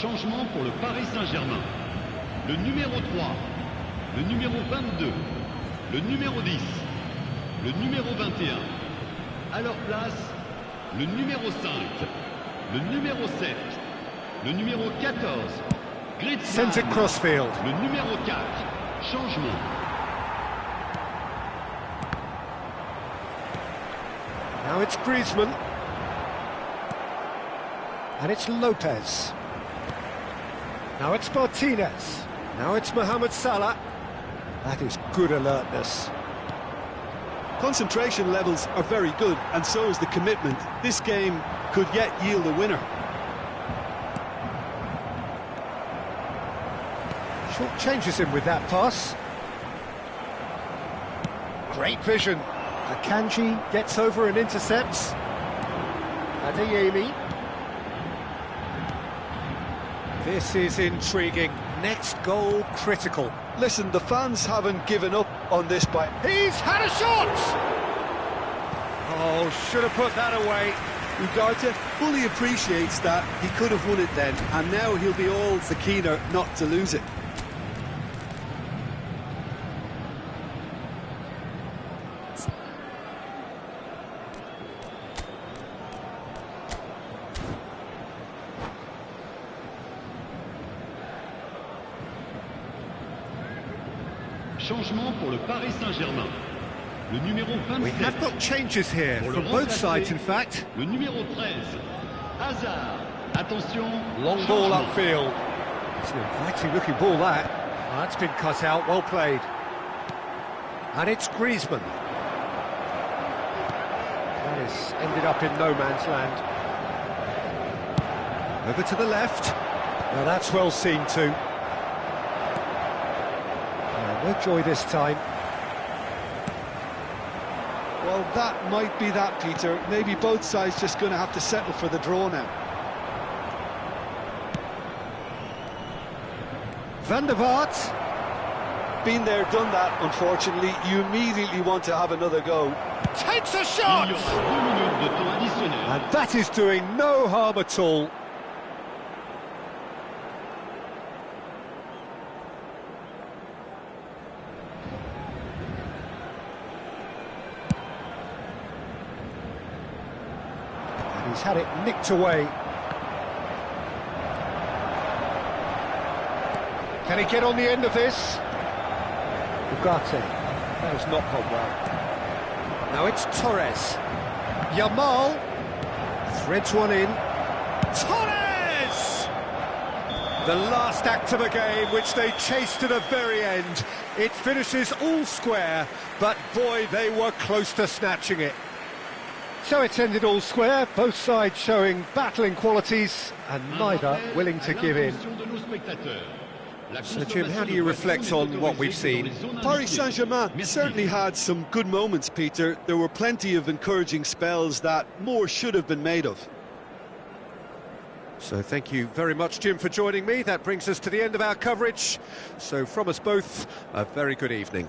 Changement pour le Paris Saint-Germain. Le numéro 3, le numéro 22, le numéro 10, le numéro 21. À leur place, le numéro 5, le numéro 7, le numéro 14, Griezmann,
Sends it crossfield.
le numéro 4. Changement.
Now it's Griezmann. And it's Lopez. Now it's Martinez. Now it's Mohamed Salah. That is good alertness.
Concentration levels are very good, and so is the commitment. This game could yet yield a winner.
Short changes him with that pass. Great vision. Akanji gets over and intercepts. Adeyemi. This is intriguing. Next goal critical.
Listen, the fans haven't given up on this by...
He's had a shot! Oh, should have put that away.
Ugarte fully appreciates that he could have won it then, and now he'll be all the keener not to lose it.
Changement pour le Paris Saint-Germain. Le numéro 27.
We have got changes here from both sides, in fact.
Le numéro 13. Hazard. Attention.
Long ball
changement.
upfield. It's an inviting looking ball, that. Oh, that's been cut out, well played. And it's Griezmann. That has ended up in no man's land. Over to the left. Now that's well seen too. No joy this time.
Well, that might be that, Peter. Maybe both sides just going to have to settle for the draw now.
Van der Vaart.
Been there, done that, unfortunately. You immediately want to have another go.
Takes a
Il
shot!
y aura 2 minutes de temps additionnel.
And that is doing no harm at all. And he's had it nicked away. Can he get on the end of this? Ugarte. That has not gone well. Now it's Torres. Yamal threads one in. Torres! The last act of a game which they chased to the very end. It finishes all square, but boy, they were close to snatching it. So it's ended all square, both sides showing battling qualities and neither willing to give in. So Jim, how do you reflect on what we've seen?
Paris Saint-Germain certainly had some good moments, Peter. There were plenty of encouraging spells that more should have been made of.
So thank you very much, Jim, for joining me. That brings us to the end of our coverage. So from us both, a very good evening.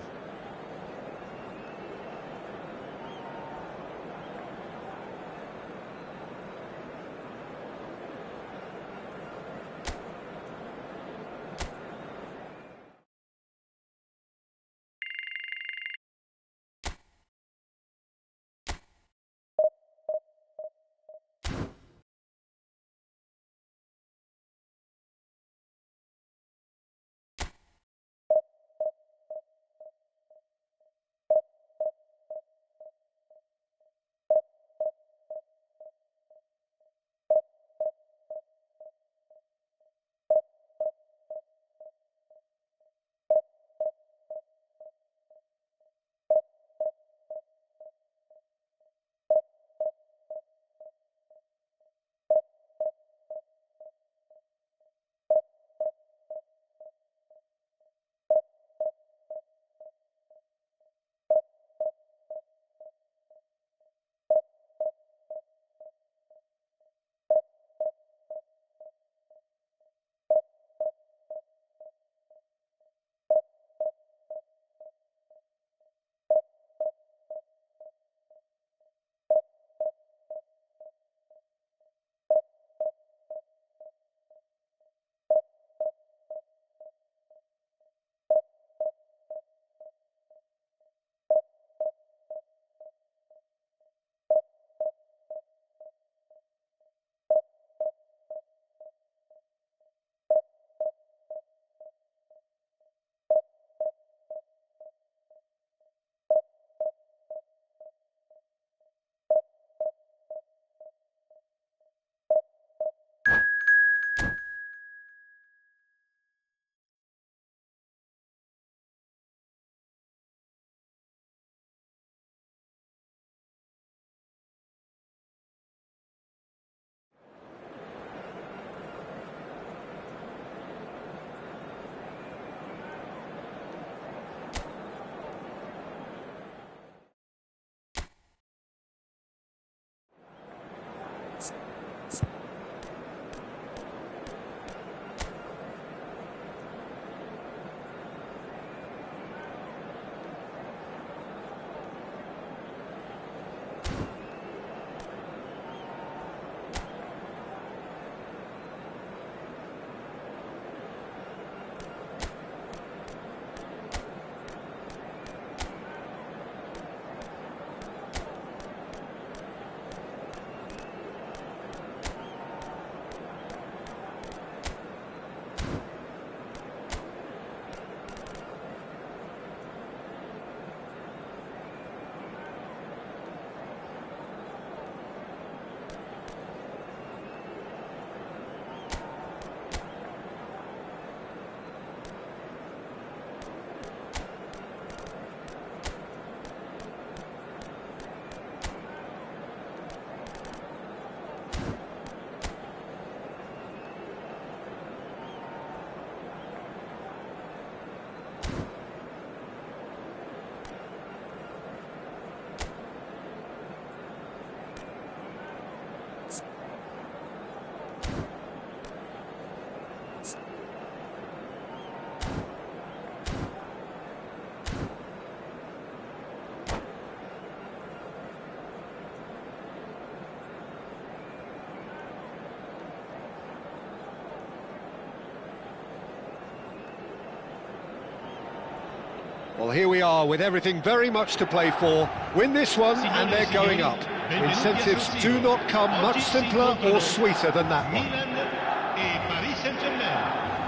Well, here we are with everything very much to play for. Win this one and they're going up. Incentives do not come much simpler or sweeter than that one.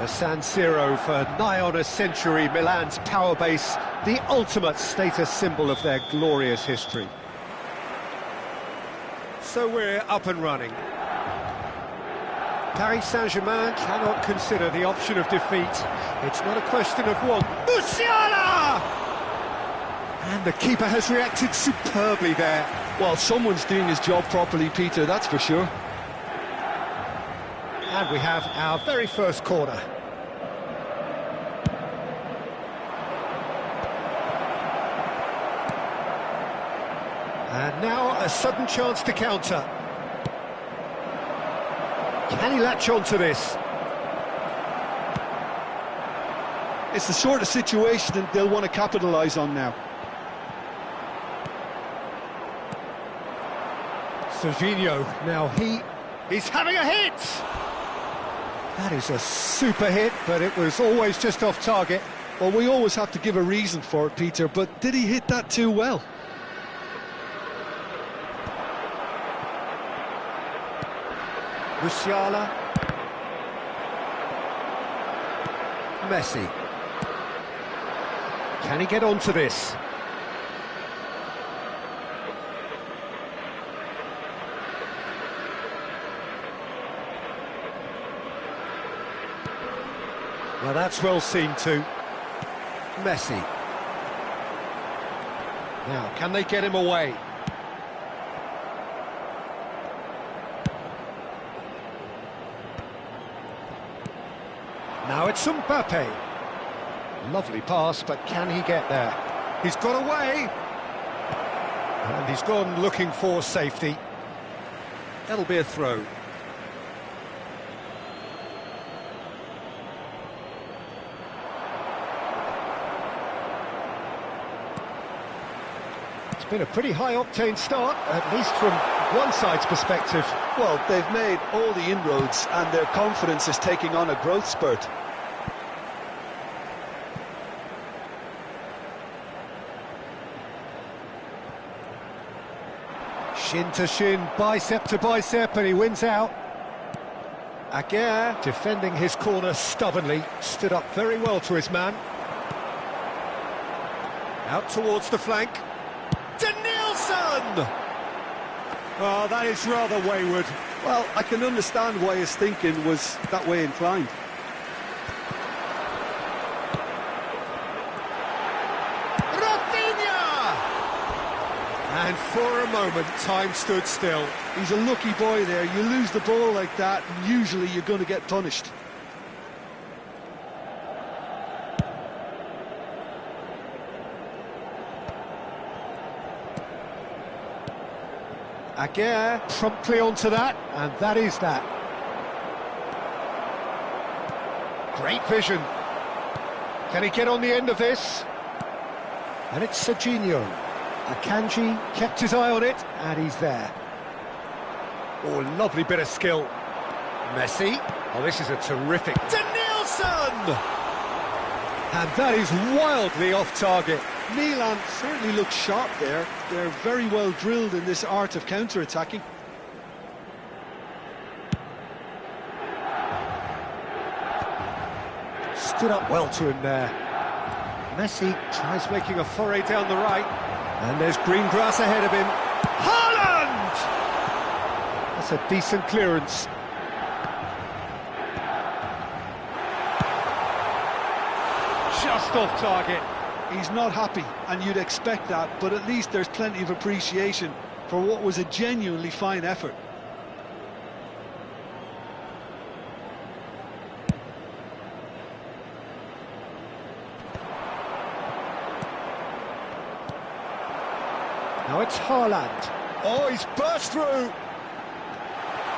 The San Siro for nigh on a century, Milan's power base, the ultimate status symbol of their glorious history. So we're up and running. Paris Saint-Germain cannot consider the option of defeat. It's not a question of one. Musiala! And the keeper has reacted superbly there.
Well, someone's doing his job properly, Peter, that's for sure.
And we have our very first corner. And now a sudden chance to counter. Can he latch on to this?
It's the sort of situation that they'll want to capitalise on now.
Serginho, now he's having a hit! That is a super hit, but it was always just off target.
Well, we always have to give a reason for it, Peter, but did he hit that too well?
Musiala. Messi. Can he get onto this? Well, that's well seen too. Messi. Now, can they get him away? Now it's Mbappe. Lovely pass, but can he get there? He's got away. And he's gone looking for safety. That'll be a throw. It's been a pretty high-octane start, at least from one side's perspective.
Well, they've made all the inroads and their confidence is taking on a growth spurt.
Shin to shin, bicep to bicep, and he wins out. Aguirre, defending his corner stubbornly, stood up very well to his man. Out towards the flank. Denilson! Oh, that is rather wayward.
Well, I can understand why his thinking was that way inclined.
And for a moment, time stood still.
He's a lucky boy there. You lose the ball like that, and usually you're going to get punished.
Aguirre promptly onto that, and that is that. Great vision. Can he get on the end of this? And it's Serginho. Akanji kept his eye on it, and he's there. Oh, lovely bit of skill. Messi. Oh, this is a terrific... Denilson! And that is wildly off target.
Milan certainly looks sharp there. They're very well drilled in this art of counter-attacking.
Stood up well to him there. Messi tries making a foray down the right. And there's green grass ahead of him. Haaland! That's a decent clearance. Just off target.
He's not happy, and you'd expect that, but at least there's plenty of appreciation for what was a genuinely fine effort.
Now it's Haaland. Oh, he's burst through.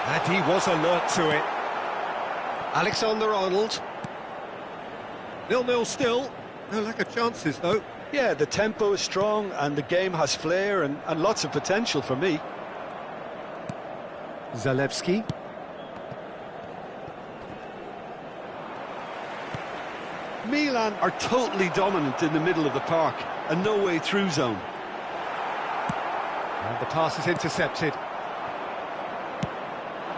And he was alert to it. Alexander-Arnold. 0-0 still. No lack of chances, though.
Yeah, the tempo is strong and the game has flair and lots of potential for me.
Zalewski.
Milan are totally dominant in the middle of the park, a no-way through zone.
And the pass is intercepted.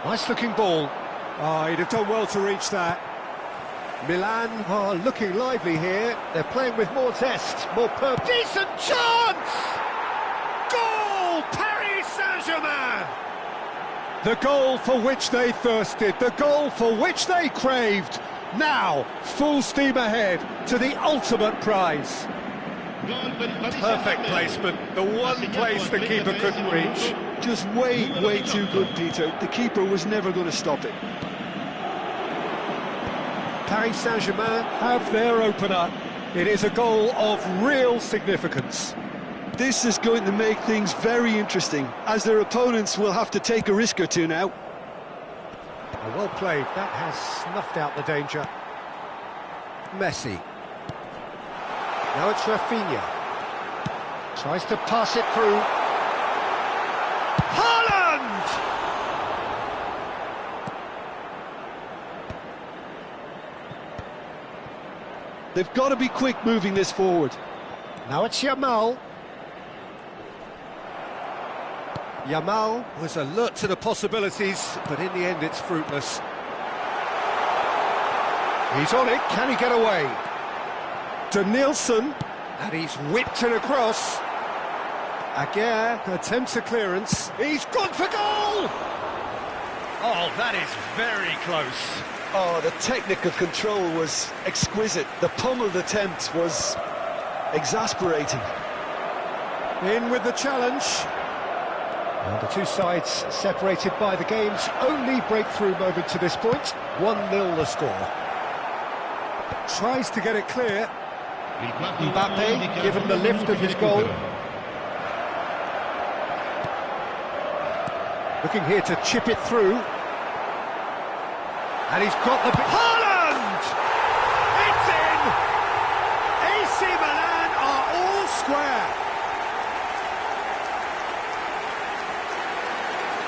Nice looking ball. Oh, he'd have done well to reach that. Milan are looking lively here. They're playing with more zest, more purpose. Decent chance! Goal! Paris Saint-Germain! The goal for which they thirsted, the goal for which they craved. Now, full steam ahead to the ultimate prize. Perfect placement, the one place the keeper couldn't reach.
Just way too good, Peter. The keeper was never going to stop it.
Paris Saint-Germain have their opener. It is a goal of real significance.
This is going to make things very interesting, as their opponents will have to take a risk or two now.
Well played, that has snuffed out the danger. Messi. Now it's Rafinha. Tries to pass it through. Haaland!
They've got to be quick moving this forward.
Now it's Yamal. Yamal was alert to the possibilities, but in the end it's fruitless. He's on it, can he get away? Denilson, and he's whipped it across. Aguirre attempts a clearance. He's gone for goal! Oh, that is very close.
Oh, the technical control was exquisite. The pummeled attempt was exasperating.
In with the challenge. And the two sides separated by the game's only breakthrough moment to this point. 1-0 the score. Tries to get it clear. Mbappe given the lift of his goal. Looking here to chip it through. And he's got the... Haaland! It's in! AC Milan are all square.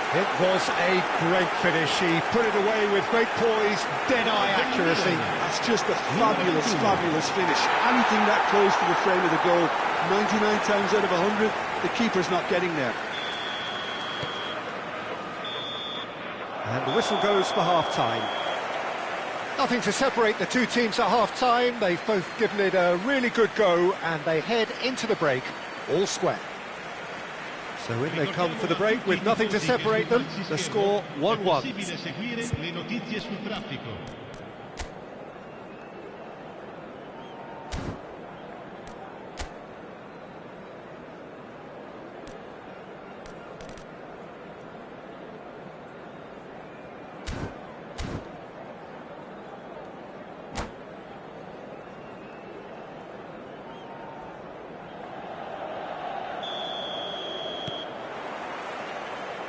It was a great finish. He put it away with great poise, dead-eye accuracy.
That's just a fabulous finish. Anything that close to the frame of the goal, 99 times out of 100, the keeper's not getting there.
And the whistle goes for half-time. Nothing to separate the two teams at half-time. They've both given it a really good go, and they head into the break all square. So in they come for the break with nothing to separate them. The score 1-1.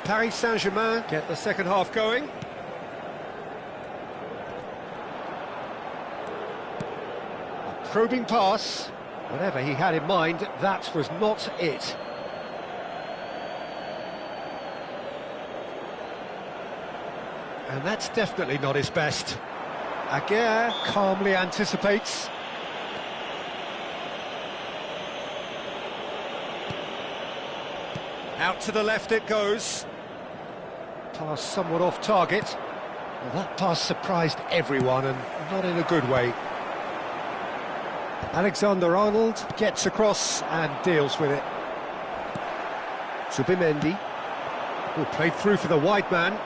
Paris Saint-Germain get the second half going. A probing pass. Whatever he had in mind, that was not it. And that's definitely not his best. Aguirre calmly anticipates. Out to the left it goes. Pass somewhat off target. Well, that pass surprised everyone, and not in a good way. Alexander-Arnold gets across and deals with it. Zubimendi, who played through for the wide man.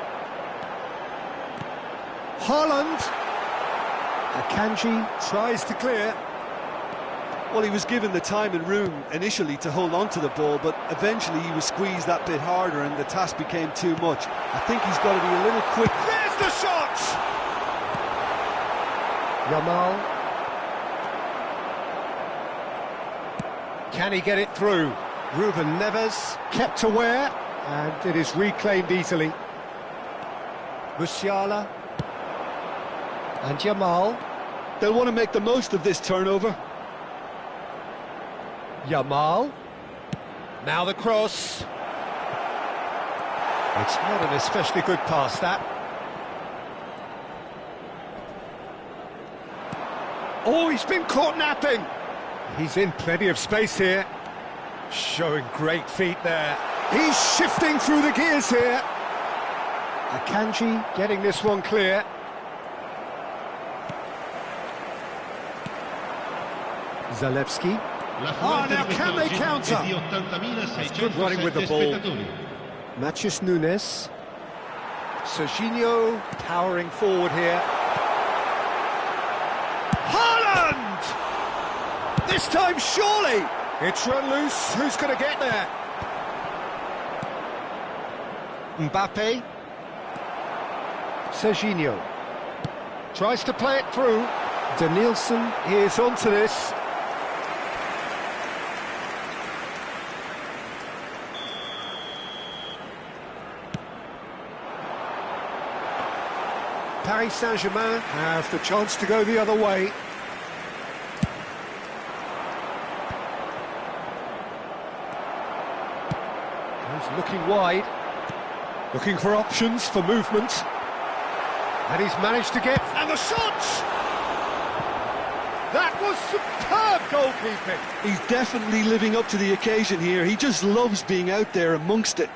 Haaland. Akanji tries to clear.
Well, he was given the time and room initially to hold on to the ball, but eventually he was squeezed that bit harder and the task became too much. I think he's got to be a little quick.
There's the shot! Yamal. Can he get it through? Ruben Neves kept aware, and it is reclaimed easily. Musiala. And Yamal.
They'll want to make the most of this turnover.
Yamal. Now the cross. It's not an especially good pass, that. Oh, he's been caught napping. He's in plenty of space here. Showing great feet there. He's shifting through the gears here. Akanji getting this one clear. Zalewski. Oh, now can they counter? That's good running with the ball. Matheus Nunes. Serginho powering forward here. Haaland! This time, surely! It's run loose. Who's going to get there? Mbappe. Serginho. Tries to play it through. Danielson is onto this. Paris Saint-Germain have the chance to go the other way. He's looking wide, looking for options for movement. And he's managed to get... And the shot! That was superb goalkeeping.
He's definitely living up to the occasion here. He just loves being out there amongst it.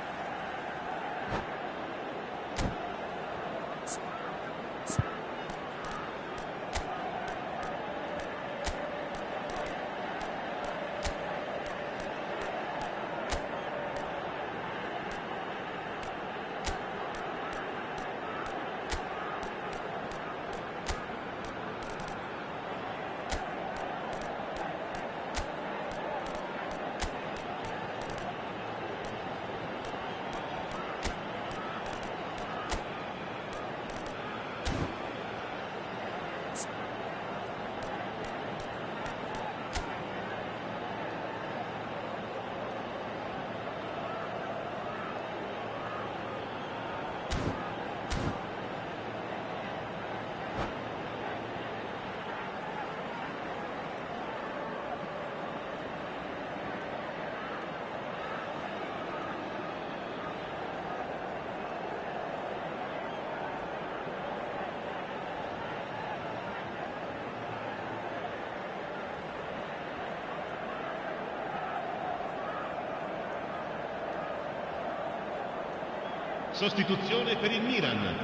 Sostituzione per il Milan.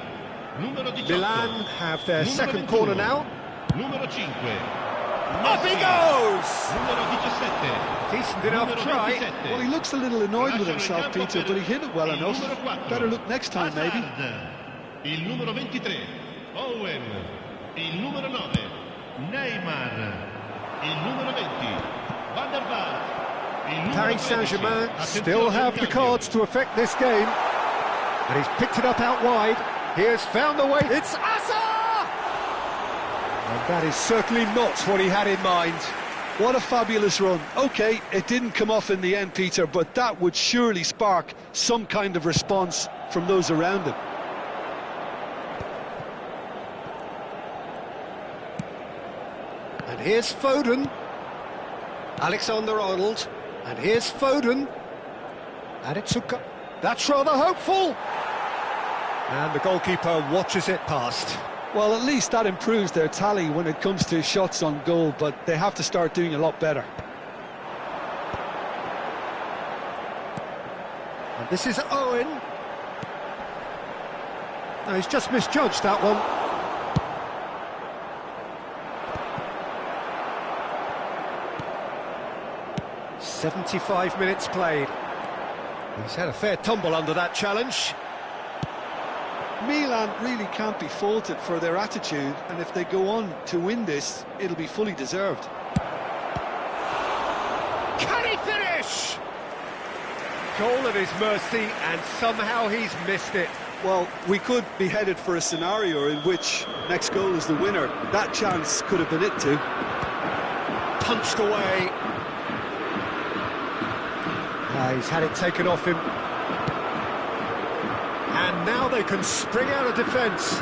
Numero 18.
Milan have their second corner now.
Numero 5.
Up he goes!
Numero 17.
Decent enough try.
Well, he looks a little annoyed with himself, Peter, but he hit it well enough. Better look next time, maybe.
Il numero 23. Owen. Il numero 9. Neymar. Il numero 20. Van der Vaart.
Paris Saint-Germain still have the cards to affect this game. And he's picked it up out wide. He has found the way. It's Asa! And that is certainly not what he had in mind.
What a fabulous run. OK, it didn't come off in the end, Peter, but that would surely spark some kind of response from those around him.
And here's Foden. Alexander-Arnold. And here's Foden. And it took... That's rather hopeful. And the goalkeeper watches it past.
Well, at least that improves their tally when it comes to shots on goal, but they have to start doing a lot better.
And this is Owen. No, he's just misjudged that one. "75 minutes played. He's had a fair tumble under that challenge.
Milan really can't be faulted for their attitude, and if they go on to win this, it'll be fully deserved.
Can he finish? Goal at his mercy, and somehow he's missed it.
Well, we could be headed for a scenario in which next goal is the winner. That chance could have been it too.
Punched away. He's had it taken off him. And now they can spring out of defence.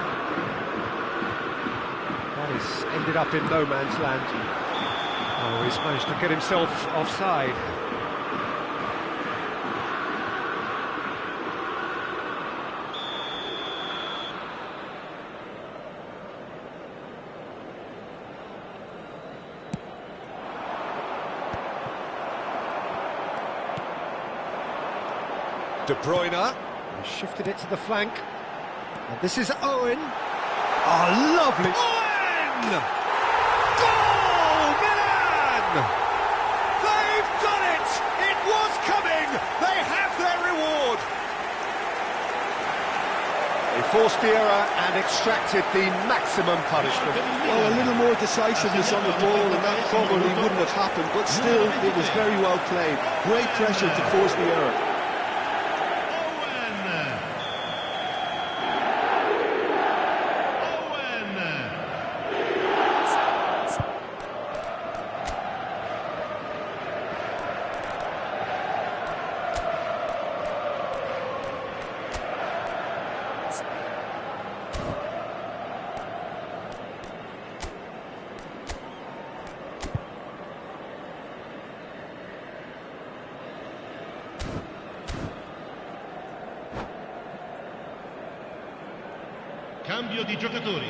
That has ended up in no man's land. Oh, he's managed to get himself offside. De Bruyne. He shifted it to the flank. And this is Owen. Oh, lovely. Owen! Goal, Milan! They've done it! It was coming! They have their reward! They forced the error and extracted the maximum punishment.
Well, a little more decisiveness on the ball and that probably wouldn't have happened, but still, it was very well played. Great pressure to force the error.
Cambio di giocatori.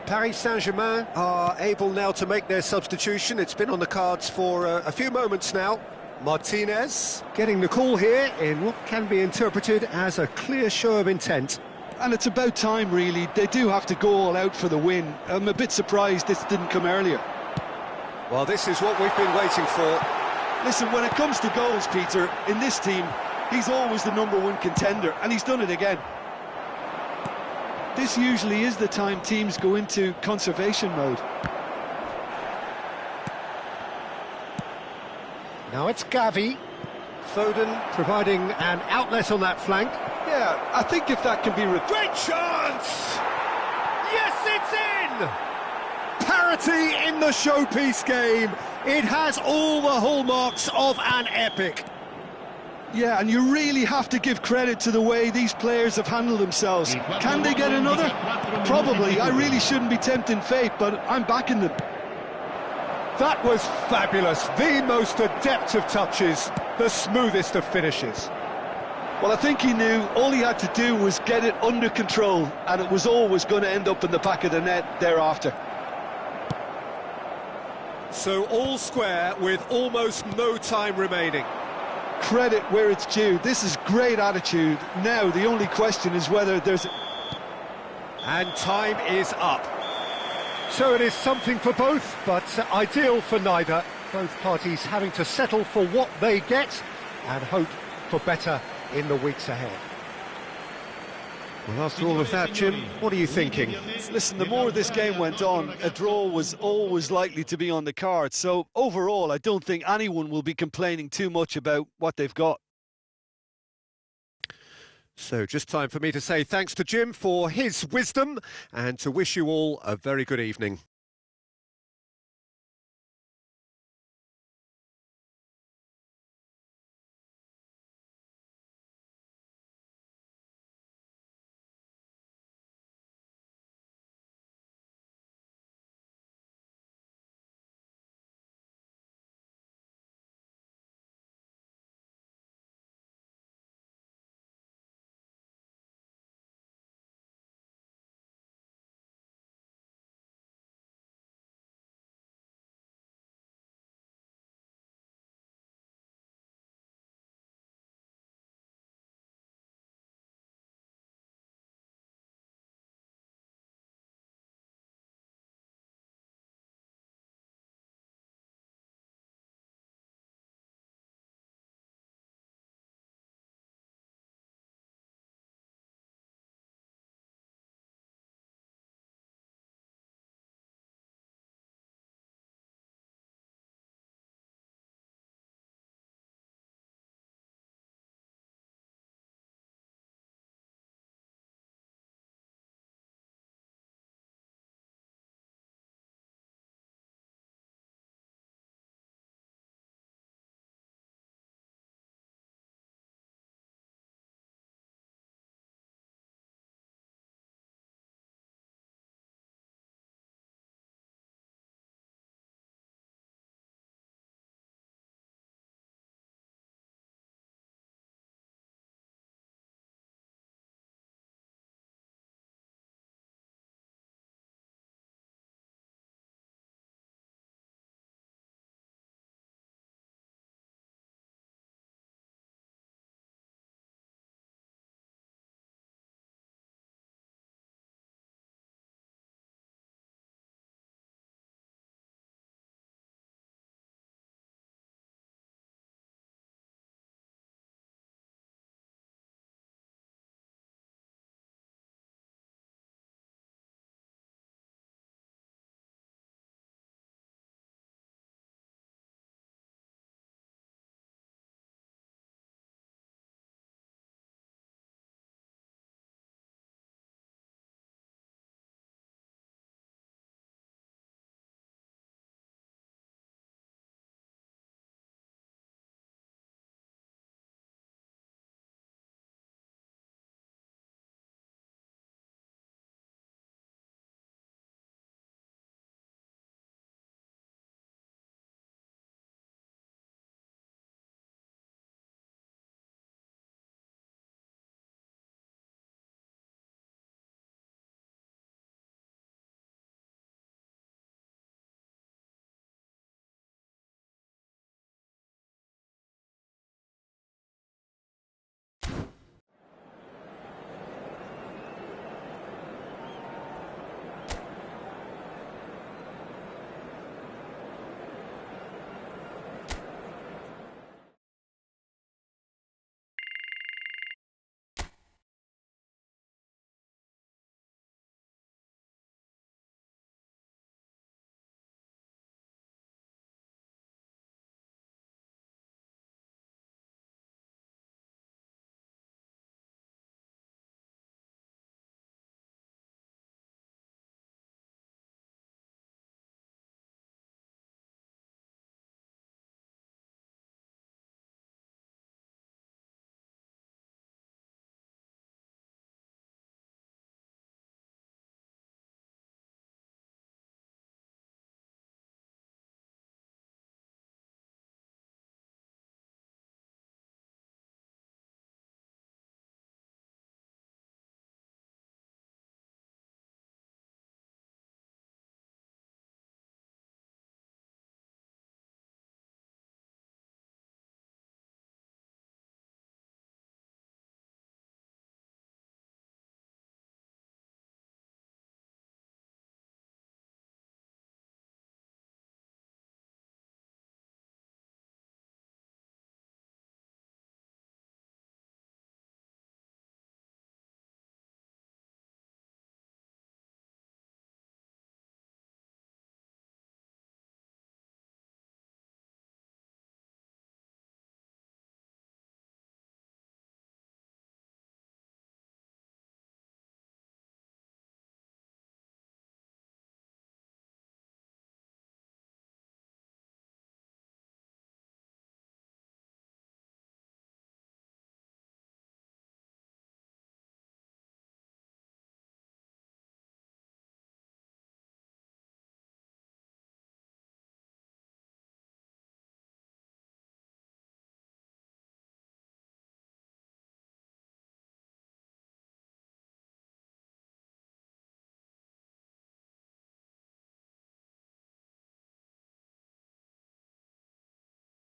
Paris Saint-Germain are able now to make their substitution. It's been on the cards for a few moments now. Martinez getting the call here in what can be interpreted as a clear show of intent.
And it's about time, really. They do have to go all out for the win. I'm a bit surprised this didn't come earlier.
Well, this is what we've been waiting for.
Listen, when it comes to goals, Peter, in this team, he's always the #1 contender, and he's done it again. This usually is the time teams go into conservation mode.
Now it's Gavi. Foden providing an outlet on that flank.
Yeah, I think if that can be...
Great chance! Yes, it's in! Parity in the showpiece game. It has all the hallmarks of an epic.
Yeah, and you really have to give credit to the way these players have handled themselves. Can they get another? Probably. I really shouldn't be tempting fate, but I'm backing them.
That was fabulous. The most adept of touches, the smoothest of finishes.
Well, I think he knew all he had to do was get it under control, and it was always going to end up in the back of the net thereafter.
So all square with almost no time remaining.
Credit where it's due. This is great attitude. Now the only question is whether there's...
And time is up. So it is something for both, but ideal for neither. Both parties having to settle for what they get and hope for better in the weeks ahead. Well, after all of that, Jim, what are you thinking?
Listen, the more this game went on, a draw was always likely to be on the cards. So overall, I don't think anyone will be complaining too much about what they've got.
So just time for me to say thanks to Jim for his wisdom and to wish you all a very good evening.